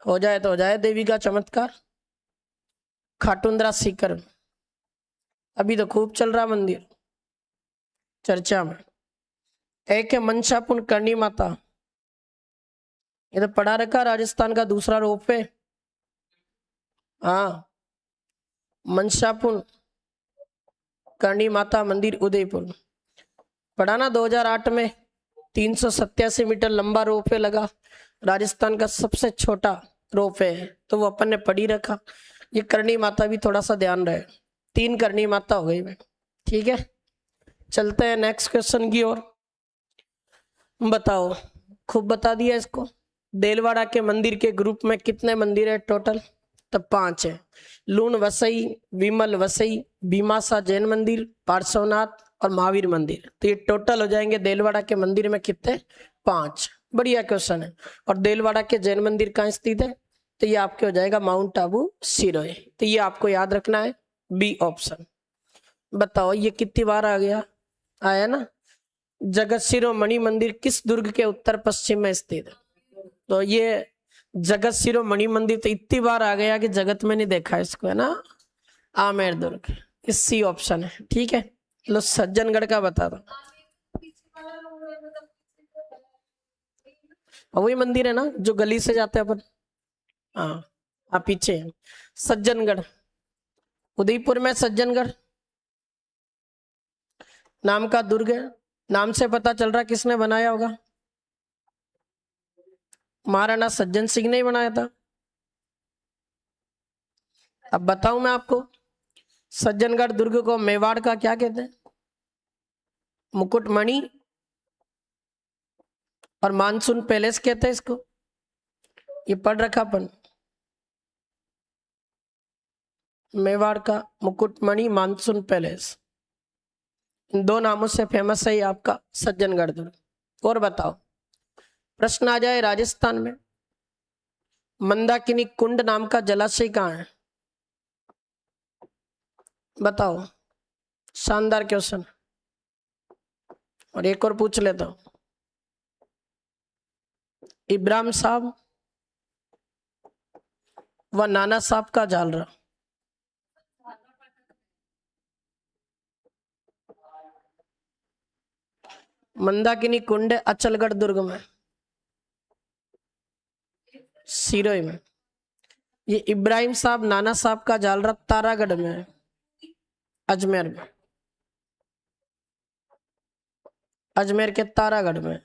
हो जाए तो हो जाए देवी का चमत्कार। खाटुंद्रा सीकर, अभी तो खूब चल रहा मंदिर चर्चा में। एक है मनसापुर करणी माता, ये तो पढ़ा रखा, राजस्थान का दूसरा रोपवे। हाँ, मनसापुर, करणी माता मंदिर उदयपुर, पढ़ा ना 2008 में। 387 मीटर लंबा रोपवे लगा, राजस्थान का सबसे छोटा रोपवे है, तो वो अपन ने पढ़ी रखा। ये करणी माता भी थोड़ा सा ध्यान रहे, 3 करणी माता हो गई में। ठीक है, चलते हैं नेक्स्ट क्वेश्चन की ओर। बताओ, खूब बता दिया इसको। देलवाड़ा के मंदिर के ग्रुप में कितने मंदिर है टोटल? तो 5 है। लूण वसई, विमल वसई, भीमासा जैन मंदिर, पार्श्वनाथ और महावीर मंदिर। तो ये टोटल हो जाएंगे देलवाड़ा के मंदिर में कितने? 5। बढ़िया क्वेश्चन है। और देलवाड़ा के जैन मंदिर कहाँ स्थित है? तो ये आपके हो जाएगा माउंट आबू सिरोही। तो ये आपको याद रखना है, बी ऑप्शन। बताओ ये कितनी बार आ गया? आया ना। जगत शिरोमणि मंदिर किस दुर्ग के उत्तर पश्चिम में स्थित है? तो ये जगत शिरोमणि मंदिर तो इतनी बार आ गया कि जगत में नहीं देखा इसको, है ना। आमेर दुर्ग, इस सी ऑप्शन है। ठीक है, लो सज्जनगढ़ का बता दो। वही मंदिर है ना जो गली से जाते हैं अपन। हाँ, पीछे है सज्जनगढ़, उदयपुर में सज्जनगढ़ नाम का दुर्ग है। नाम से पता चल रहा किसने बनाया होगा? महाराणा सज्जन सिंह ने बनाया था। अब बताऊं मैं आपको, सज्जनगढ़ दुर्ग को मेवाड़ का क्या कहते हैं? मुकुटमणि और मानसून पैलेस कहते हैं इसको। ये पढ़ रखा अपन, मेवाड़ का मुकुटमणि, मानसून पैलेस, इन 2 नामों से फेमस है ये आपका सज्जनगढ़ दुर्ग। और बताओ, प्रश्न आ जाए राजस्थान में मंदाकिनी कुंड नाम का जलाशय कहाँ है? बताओ, शानदार क्वेश्चन। और एक और पूछ लेता हूं, इब्राहिम साहब व नाना साहब का जालरा। मंदाकिनी कुंड अचलगढ़ दुर्ग में, सिरोही में। ये इब्राहिम साहब नाना साहब का जालरा तारागढ़ में है, अजमेर में, अजमेर के तारागढ़ में।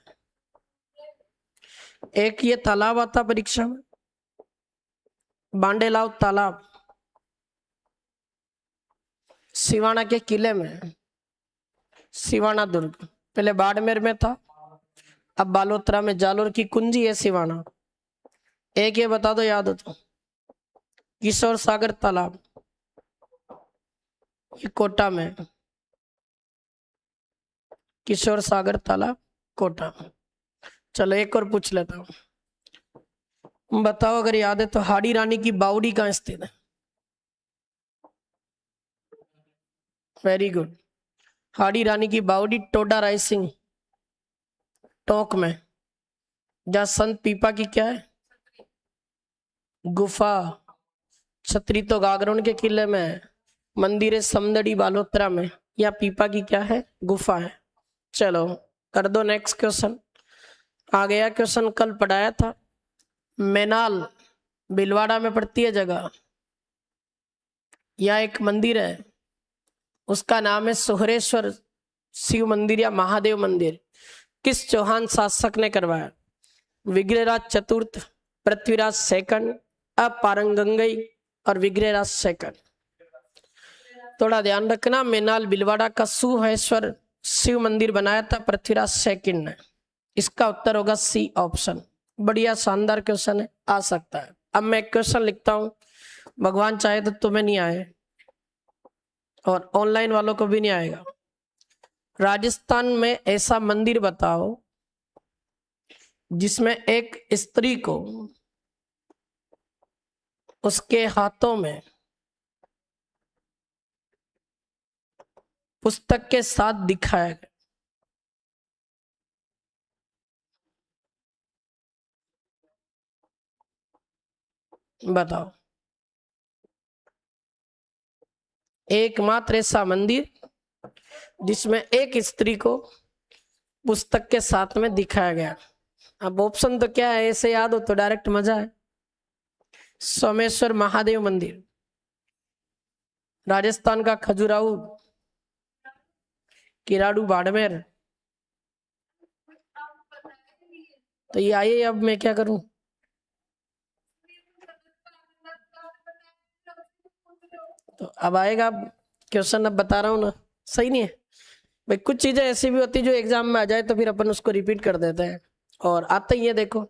एक ये तालाब आता परीक्षा में, बांडेलाव तालाब, सिवाना के किले में, सिवाना दुर्ग। पहले बाड़मेर में था, अब बालोतरा में। जालोर की कुंजी है सिवाना। एक ये बता दो, याद हो तो, किशोर सागर तालाब, ये कोटा में, किशोर सागर तालाब कोटा में। चलो एक और पूछ लेता हूं, बताओ अगर याद है तो, हाड़ी रानी की बावड़ी कहाँ स्थित है? Very good. हाड़ी रानी की बावड़ी टोडा रायसिंह टोंक में, जहां संत पीपा की क्या है? गुफा। छतरी तो गागरोन के किले में है, मंदिर है समदड़ी बालोतरा में, या पीपा की क्या है? गुफा है। चलो कर दो नेक्स्ट क्वेश्चन। आ गया क्वेश्चन, कल पढ़ाया था। मैनाल भिलवाड़ा में पड़ती है जगह, यहाँ एक मंदिर है, उसका नाम है सोहरेश्वर शिव मंदिर या महादेव मंदिर। किस चौहान शासक ने करवाया? विग्रहराज चतुर्थ, पृथ्वीराज सेकंड, अपारंगंगई और विग्रहराज सेकंड। थोड़ा ध्यान रखना, मैनाल भिलवाड़ा का सुहेश्वर शिव मंदिर बनाया था पृथ्वीराज सेकंड ने। इसका उत्तर होगा सी ऑप्शन। बढ़िया शानदार क्वेश्चन है, आ सकता है। अब मैं क्वेश्चन लिखता हूं, भगवान चाहे तो तुम्हें नहीं आए और ऑनलाइन वालों को भी नहीं आएगा। राजस्थान में ऐसा मंदिर बताओ जिसमें एक स्त्री को उसके हाथों में पुस्तक के साथ दिखाया गया। बताओ, एकमात्र ऐसा मंदिर जिसमें एक स्त्री को पुस्तक के साथ में दिखाया गया। अब ऑप्शन तो क्या है, ऐसे याद हो तो डायरेक्ट मजा है। सोमेश्वर महादेव मंदिर, राजस्थान का खजुराहो, किराड़ू बाड़मेर। तो ये आइए, अब मैं क्या करूं? तो अब आएगा क्वेश्चन, अब बता रहा हूं ना, सही नहीं है भाई। कुछ चीजें ऐसी भी होती है जो एग्जाम में आ जाए तो फिर अपन उसको रिपीट कर देते हैं, और आते ही है। देखो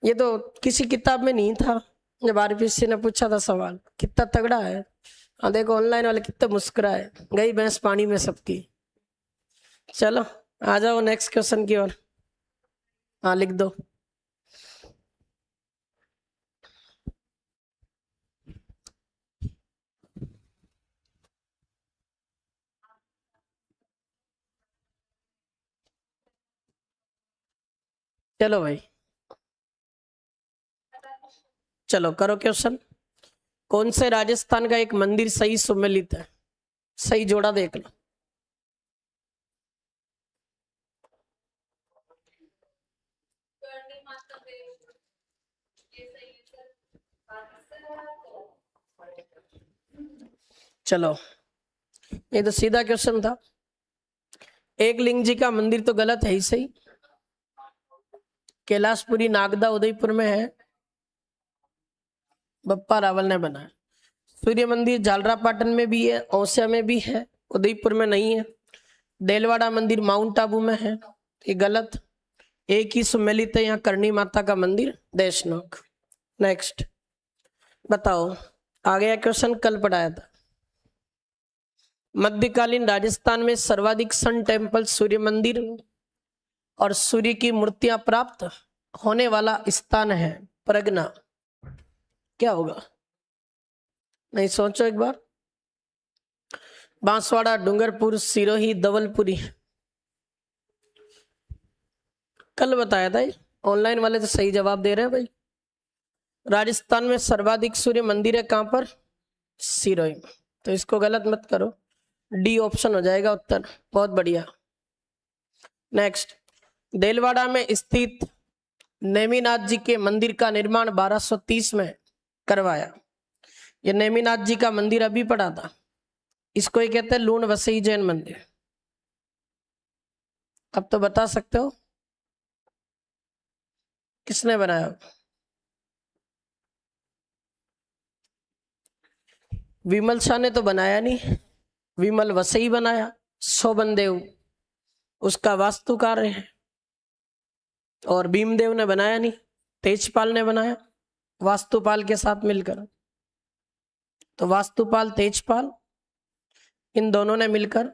ये तो किसी किताब में नहीं था, जब आरपीसी ने पूछा था सवाल, कितना तगड़ा है। हाँ देखो ऑनलाइन वाले कितने मुस्कुराए, गई भैंस पानी में सबकी। चलो आ जाओ नेक्स्ट क्वेश्चन की ओर। हाँ लिख दो। चलो भाई, चलो करो क्वेश्चन। कौन से राजस्थान का एक मंदिर सही सुमेलित है? सही जोड़ा देख लो। चलो ये तो सीधा क्वेश्चन था। एक लिंग जी का मंदिर तो गलत है ही सही। कैलाशपुरी नागदा उदयपुर में है, बप्पा रावल ने बनाया। सूर्य मंदिर झालरापाटन में भी है, औसिया में भी है, उदयपुर में नहीं है। देलवाड़ा मंदिर माउंट आबू में है, ये गलत। एक ही सुमेलित है यहाँ करणी माता का मंदिर, देशनोक। नेक्स्ट बताओ, आ गया क्वेश्चन कल पढ़ाया था। मध्यकालीन राजस्थान में सर्वाधिक सन टेम्पल, सूर्य मंदिर और सूर्य की मूर्तियां प्राप्त होने वाला स्थान है परगना। क्या होगा? नहीं सोचो एक बार। बांसवाड़ा, डूंगरपुर, सिरोही, धवलपुरी। कल बताया था, ऑनलाइन वाले तो सही जवाब दे रहे हैं भाई। राजस्थान में सर्वाधिक सूर्य मंदिर है कहां पर? सिरोही में। तो इसको गलत मत करो, डी ऑप्शन हो जाएगा उत्तर। बहुत बढ़िया। नेक्स्ट, देलवाड़ा में स्थित नेमिनाथ जी के मंदिर का निर्माण 1230 में करवाया। ये नेमिनाथ जी का मंदिर अभी पड़ा था, इसको ही कहते हैं लूण वसई जैन मंदिर। अब तो बता सकते हो किसने बनाया? विमल शाह ने तो बनाया नहीं, विमल वसई बनाया। शोभन देव उसका वास्तुकार है, और भीमदेव ने बनाया नहीं, तेजपाल ने बनाया वास्तुपाल के साथ मिलकर। तो वास्तुपाल, तेजपाल, इन दोनों ने मिलकर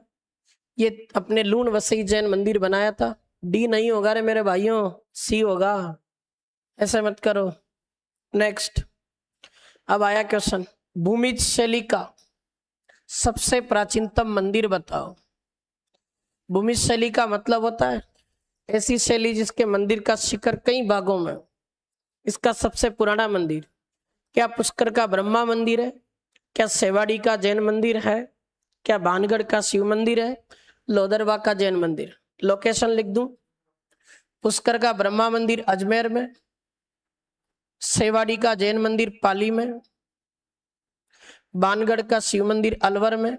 ये अपने लूण वसई जैन मंदिर बनाया था। डी नहीं होगा रे मेरे भाइयों, सी होगा, ऐसे मत करो। नेक्स्ट, अब आया क्वेश्चन, भूमिज शैली का सबसे प्राचीनतम मंदिर बताओ। भूमिज शैली का मतलब होता है ऐसी शैली जिसके मंदिर का शिखर कई भागों में। इसका सबसे पुराना मंदिर क्या पुष्कर का ब्रह्मा मंदिर है? क्या सेवाड़ी का जैन मंदिर है? क्या भानगढ़ का शिव मंदिर है? लोदरवा का जैन मंदिर? लोकेशन लिख दूं? पुष्कर का ब्रह्मा मंदिर अजमेर में, सेवाड़ी का जैन मंदिर पाली में, भानगढ़ का शिव मंदिर अलवर में,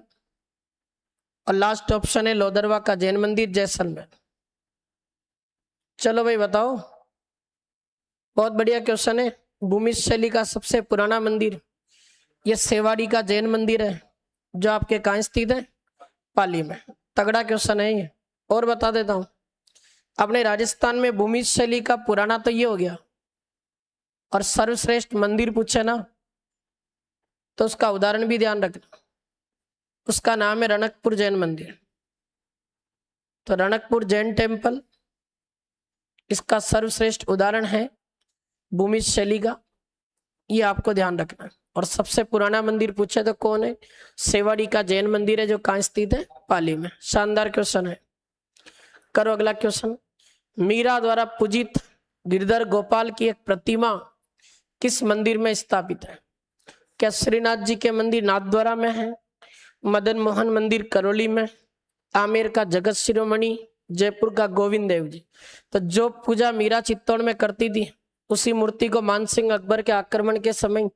और लास्ट ऑप्शन है लोदरवा का जैन मंदिर जैसलमेर। चलो भाई बताओ, बहुत बढ़िया क्वेश्चन है। भूमिज शैली का सबसे पुराना मंदिर ये सेवाड़ी का जैन मंदिर है, जो आपके कहाँ स्थित है? पाली में। तगड़ा क्वेश्चन है ये। और बता देता हूं, अपने राजस्थान में भूमिज शैली का पुराना तो ये हो गया, और सर्वश्रेष्ठ मंदिर पूछे ना तो उसका उदाहरण भी ध्यान रखना। उसका नाम है रणकपुर जैन मंदिर। तो रणकपुर जैन टेम्पल इसका सर्वश्रेष्ठ उदाहरण है भूमिज शैली का, ये आपको ध्यान रखना। और सबसे पुराना मंदिर पूछे तो कौन है? सेवाड़ी का जैन मंदिर है, जो कहाँ स्थित है? पाली में। शानदार क्वेश्चन है। करो अगला क्वेश्चन। मीरा द्वारा पूजित गिरधर गोपाल की एक प्रतिमा किस मंदिर में स्थापित है? क्या श्रीनाथ जी के मंदिर नाथद्वारा में है, मदन मोहन मंदिर करौली में, आमेर का जगत शिरोमणि जयपुर का गोविंद देव जी। तो जो पूजा मीरा चित्तौड़ में करती थी उसी मूर्ति को मानसिंह अकबर के आक्रमण के समय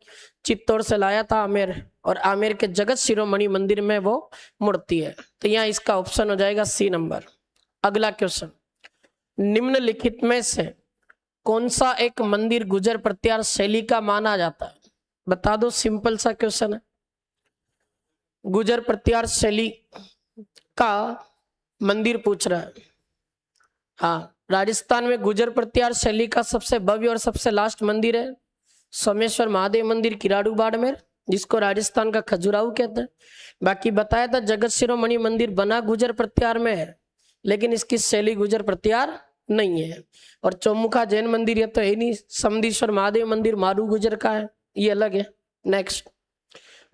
चित्तौड़ से लाया था आमेर, और आमेर के जगत शिरोमणि मंदिर में वो मूर्ति है। तो यहाँ इसका ऑप्शन हो जाएगा सी नंबर। अगला क्वेश्चन, निम्नलिखित में से कौन सा एक मंदिर गुजर प्रत्यार शैली का माना जाता है? बता दो, सिंपल सा क्वेश्चन है। गुजर प्रत्यार शैली का मंदिर पूछ रहा है। हाँ, राजस्थान में गुजर प्रत्यार शैली का सबसे भव्य और सबसे लास्ट मंदिर है सोमेश्वर महादेव मंदिर, किराड़ू बाड़मेर, जिसको राजस्थान का खजुराहो कहते हैं। बाकी बताया था जगत शिरोमणि मंदिर बना गुजर प्रत्यार में है, लेकिन इसकी शैली गुजर प्रत्यार नहीं है। और चौमुखा जैन मंदिर ये तो है नहीं, समदीश्वर महादेव मंदिर मारू गुजर का है, ये अलग है। नेक्स्ट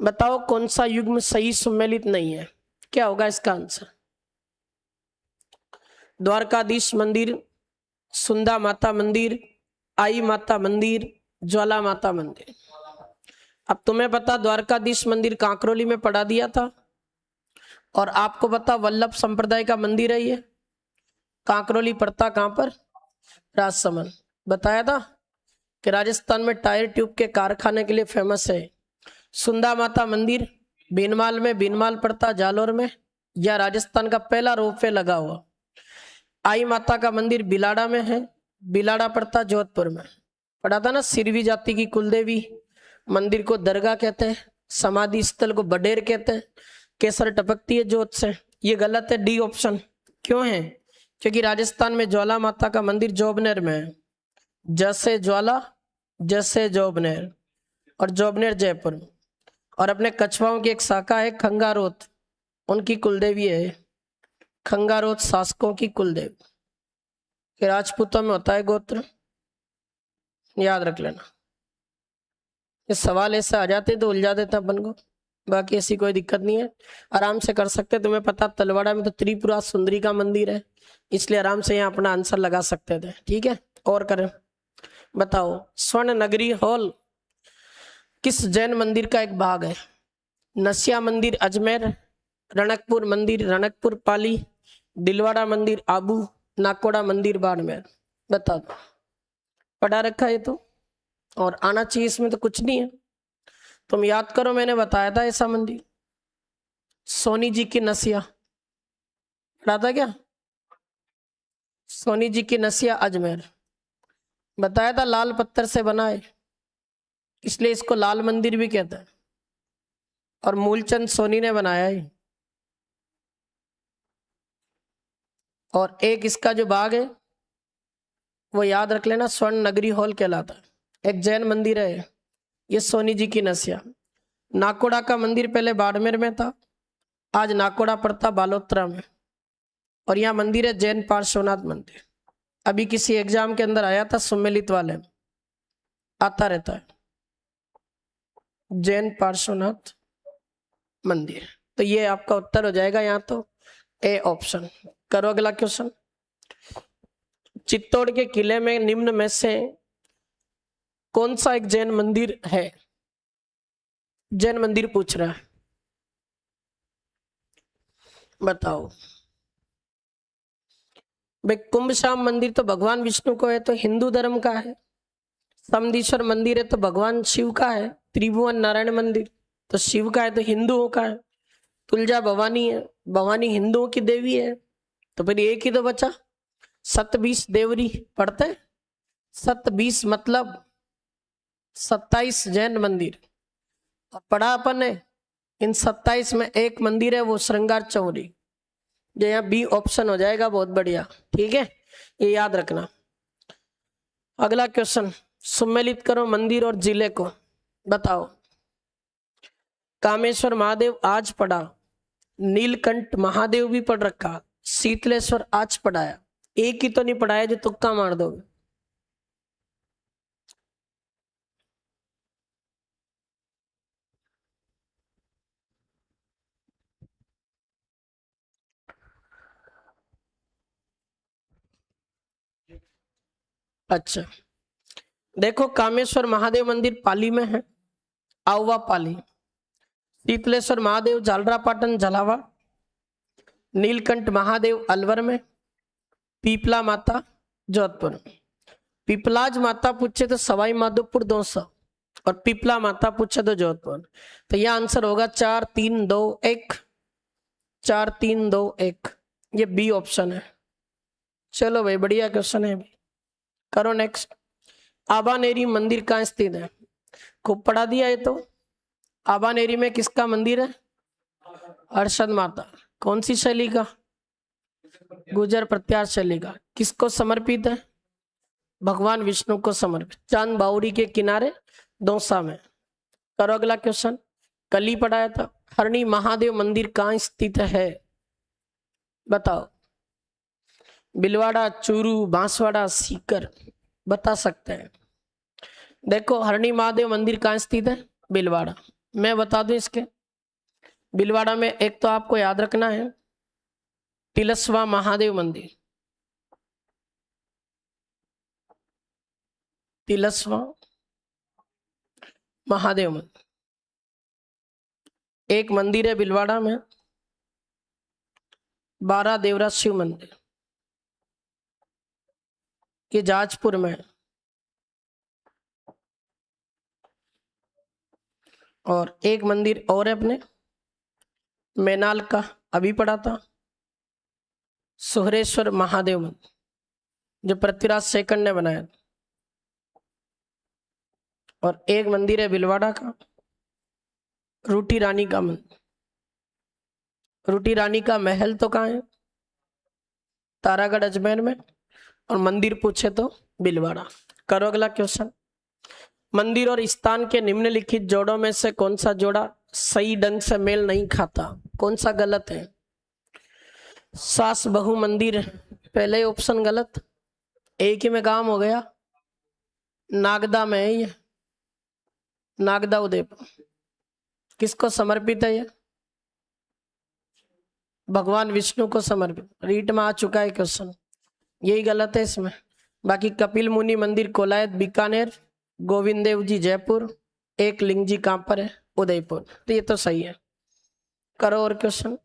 बताओ कौन सा युग्म सही सुमेलित नहीं है? क्या होगा इसका आंसर? द्वारकाधीश मंदिर, सुंदा माता मंदिर, आई माता मंदिर, ज्वाला माता मंदिर। अब तुम्हें पता द्वारकाधीश मंदिर कांकरोली में पढ़ा दिया था, और आपको पता वल्लभ संप्रदाय का मंदिर है ये। कांकरोली पड़ता कहां पर? राजसमंद। बताया था कि राजस्थान में टायर ट्यूब के कारखाने के लिए फेमस है। सुंदा माता मंदिर बीनमाल में, बीनमाल पड़ता जालोर में, या राजस्थान का पहला रोपवे लगा हुआ। आई माता का मंदिर बिलाड़ा में है, बिलाड़ा पड़ता जोधपुर में। पढ़ा था ना, सिरवी जाति की कुलदेवी मंदिर को दरगाह कहते हैं, समाधि स्थल को बडेर कहते हैं, केसर टपकती है जोत से। ये गलत है, डी ऑप्शन। क्यों है? क्योंकि राजस्थान में ज्वाला माता का मंदिर जोबनेर में है। जैसे ज्वाला जैसे जोबनेर, और जोबनेर जयपुर में। और अपने कछवाओं की एक शाखा है खंगारोत, उनकी कुलदेवी है खंगारोत, शासकों की कुलदेवी। राजपूतों में होता है गोत्र, याद रख लेना। ये सवाल ऐसे आ जाते तो उलझा देता अपन को, बाकी ऐसी कोई दिक्कत नहीं है, आराम से कर सकते। तुम्हें पता तलवाड़ा में तो त्रिपुरा सुंदरी का मंदिर है, इसलिए आराम से यहाँ अपना आंसर लगा सकते थे। ठीक है, और करें। बताओ स्वर्ण नगरी हॉल किस जैन मंदिर का एक भाग है? नसिया मंदिर अजमेर, रणकपुर मंदिर रणकपुर पाली, दिलवाड़ा मंदिर आबू, नाकोड़ा मंदिर बाड़मेर। बता दो, पढ़ा रखा है तो, और आना चाहिए इसमें तो कुछ नहीं है। तुम याद करो, मैंने बताया था ऐसा मंदिर सोनी जी की नसिया, पढ़ा था क्या? सोनी जी की नसिया अजमेर बताया था, लाल पत्थर से बना है, इसलिए इसको लाल मंदिर भी कहते हैं, और मूलचंद सोनी ने बनाया है। और एक इसका जो भाग है वो याद रख लेना, स्वर्ण नगरी हॉल कहलाता है। एक जैन मंदिर है ये सोनी जी की नसिया। नाकोड़ा का मंदिर पहले बाड़मेर में था, आज नाकोड़ा पड़ता बालोतरा में, और यहाँ मंदिर है जैन पार्श्वनाथ मंदिर। अभी किसी एग्जाम के अंदर आया था, सुमेलित वाले में आता रहता है जैन पार्श्वनाथ मंदिर। तो ये आपका उत्तर हो जाएगा यहाँ तो ए ऑप्शन। करो अगला क्वेश्चन। चित्तौड़ के किले में निम्न में से कौन सा एक जैन मंदिर है? जैन मंदिर पूछ रहा है, बताओ भाई। कुंभशाम मंदिर तो भगवान विष्णु को है, तो हिंदू धर्म का है। समदीश्वर मंदिर है तो भगवान शिव का है। त्रिभुवन नारायण मंदिर तो शिव का है, तो हिंदुओं का है। तुलजा भवानी है, भवानी हिंदुओं की देवी है, तो फिर एक ही तो बचा। 27 देवरी पढ़ते हैं, 27 मतलब 27 जैन मंदिर। और पढ़ा अपन ने, इन 27 में एक मंदिर है वो श्रृंगार चौरी, जो यहाँ बी ऑप्शन हो जाएगा। बहुत बढ़िया, ठीक है, ये याद रखना। अगला क्वेश्चन, सुमेलित करो मंदिर और जिले को। बताओ कामेश्वर महादेव आज पढ़ा, नीलकंठ महादेव भी पढ़ रखा, शीतलेश्वर आज पढ़ाया, एक ही तो नहीं पढ़ाया जो तुक्का मार दोगे। अच्छा देखो, कामेश्वर महादेव मंदिर पाली में है, आउवा पाली। शीतलेश्वर महादेव जालरा पाटन जलावा। नीलकंठ महादेव अलवर में, पीपला माता जोधपुर। पीपलाज माता पूछे तो सवाई माधोपुर 200 और पीपला माता पूछे तो जोधपुर। तो यह आंसर होगा 4 3 2 1, 4 3 2 1, ये बी ऑप्शन है। चलो भाई बढ़िया क्वेश्चन है, करो नेक्स्ट। आबानेरी मंदिर कहाँ स्थित है? खूब पढ़ा दिया है। तो आबानेरी में किसका मंदिर है? हर्षद माता। कौन सी शैली का? गुजर प्रत्यार शैली का। किसको समर्पित है? भगवान विष्णु को समर्पित। चांद बावड़ी के किनारे दौसा में। करो अगला क्वेश्चन। कल ही पढ़ाया था। हरणी महादेव मंदिर कहाँ स्थित है? बताओ। बिलवाड़ा, चूरू, बांसवाड़ा, सीकर, बता सकते हैं। देखो हरणी महादेव मंदिर कहाँ स्थित है? बिलवाड़ा। मैं बता दूं इसके। बिलवाड़ा में एक तो आपको याद रखना है तिलस्वा महादेव मंदिर, तिलस्वा महादेव मंदिर एक मंदिर है बिलवाड़ा में। 12 देवरा शिव मंदिर, ये जाजपुर में। और एक मंदिर और है अपने मैनाल का, अभी पढ़ा था, सोहरेश्वर महादेव मंदिर, जो पृथ्वीराज सेकंड ने बनाया था। और एक मंदिर है बिलवाड़ा का रूटी रानी का मंदिर। रूटी रानी का महल तो कहाँ है? तारागढ़ अजमेर में। और मंदिर पूछे तो बिलवाड़ा। करो अगला क्वेश्चन। मंदिर और स्थान के निम्नलिखित जोड़ों में से कौन सा जोड़ा सही ढंग से मेल नहीं खाता? कौन सा गलत है? सास बहु मंदिर, पहले ऑप्शन गलत, एक ही में काम हो गया। नागदा में है ये, नागदा उदयपुर। किसको समर्पित है ये? भगवान विष्णु को समर्पित। रीट में आ चुका है क्वेश्चन, यही गलत है इसमें। बाकी कपिल मुनि मंदिर कोलायत बीकानेर, गोविंद देव जी जयपुर, एक लिंग जी कहां पर है? उदयपुर। तो ये तो सही है। करो और क्वेश्चन।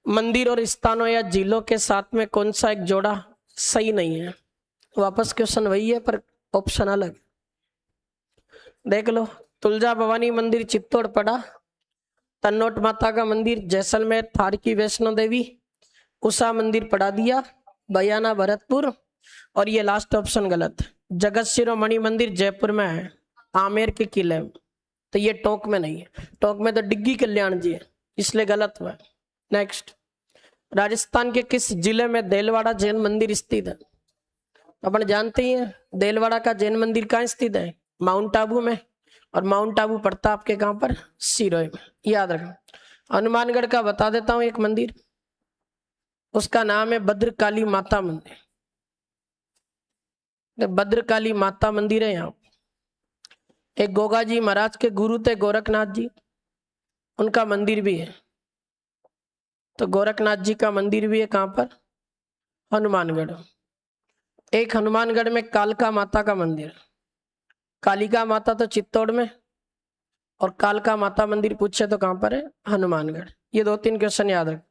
मंदिर और स्थानों या झीलों के साथ में कौन सा एक जोड़ा सही नहीं है? वापस क्वेश्चन वही है पर ऑप्शन अलग। देख लो। तुलजा भवानी मंदिर चित्तौड़ पड़ा, तन्नोट माता का मंदिर जैसलमेर, थार की वैष्णो देवी, उषा मंदिर पढ़ा दिया, बयाना भरतपुर। और ये लास्ट ऑप्शन गलत। जगत शिरोमणि मंदिर जयपुर में है, आमेर के किले में। तो ये टोंक में नहीं है, टोंक में तो डिग्गी कल्याण जी है, इसलिए गलत हुआ। नेक्स्ट। राजस्थान के किस जिले में देलवाड़ा जैन मंदिर स्थित है? अपन जानते ही हैं देलवाड़ा का जैन मंदिर कहाँ स्थित है? माउंट आबू में। और माउंट आबू पड़ता आपके कहां पर? सिरोही में, याद रखना। हनुमानगढ़ का बता देता हूं एक मंदिर, उसका नाम है भद्रकाली माता मंदिर। भद्रकाली माता मंदिर है यहाँ। एक गोगा जी महाराज के गुरु थे गोरखनाथ जी, उनका मंदिर भी है। तो गोरखनाथ जी का मंदिर भी है कहां पर? हनुमानगढ़। एक हनुमानगढ़ में कालका माता का मंदिर, कालिका माता तो चित्तौड़ में, और कालका माता मंदिर पूछे तो कहां पर है? हनुमानगढ़। ये 2-3 क्वेश्चन याद रख।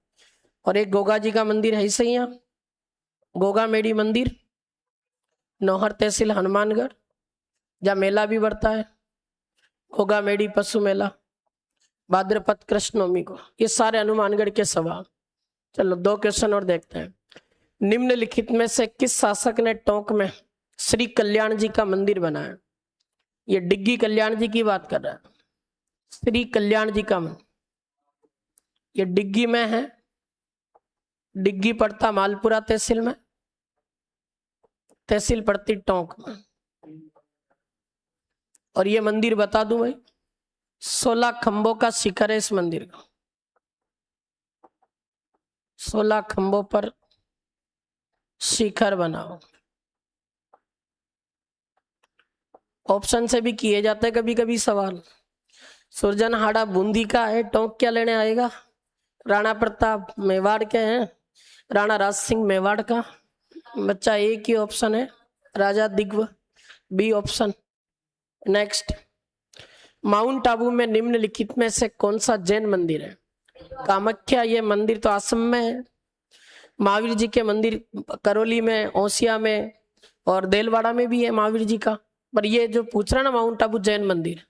और एक गोगा जी का मंदिर है सही यहाँ, गोगा मेड़ी मंदिर, नौहर तहसील हनुमानगढ़, जहाँ मेला भी बढ़ता है, गोगा मेड़ी पशु मेला, भाद्रपद कृष्णनवमी को। ये सारे हनुमानगढ़ के सवाल। चलो 2 क्वेश्चन और देखते हैं। निम्नलिखित में से किस शासक ने टोंक में श्री कल्याण जी का मंदिर बनाया? ये डिग्गी कल्याण जी की बात कर रहा है। श्री कल्याण जी का मंदिर ये डिग्गी में है, डिग्गी पड़ता मालपुरा तहसील में, तहसील पड़ती टोंक में। और ये मंदिर बता दूं भाई, 16 खंभों का शिखर है इस मंदिर का। 16 खंभों पर शिखर बनाओ। ऑप्शन से भी किए जाते हैं कभी कभी सवाल। सुरजनहाड़ा बूंदी का है, टोंक क्या लेने आएगा? राणा प्रताप मेवाड़ के हैं, राणा राज सिंह मेवाड़ का बच्चा। एक ही ऑप्शन है राजा दिग्व, B option. Next. Mount Abu में निम्नलिखित में से कौन सा जैन मंदिर है? कामाख्या, ये मंदिर तो असम में है। महावीर जी के मंदिर करौली में, ओसिया में और देलवाड़ा में भी है महावीर जी का। पर ये जो पूछ रहा ना माउंट आबू जैन मंदिर,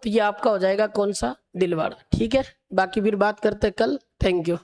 तो ये आपका हो जाएगा कौन सा, दिलवाड़ा। ठीक है, बाकी फिर बात करते कल। Thank you.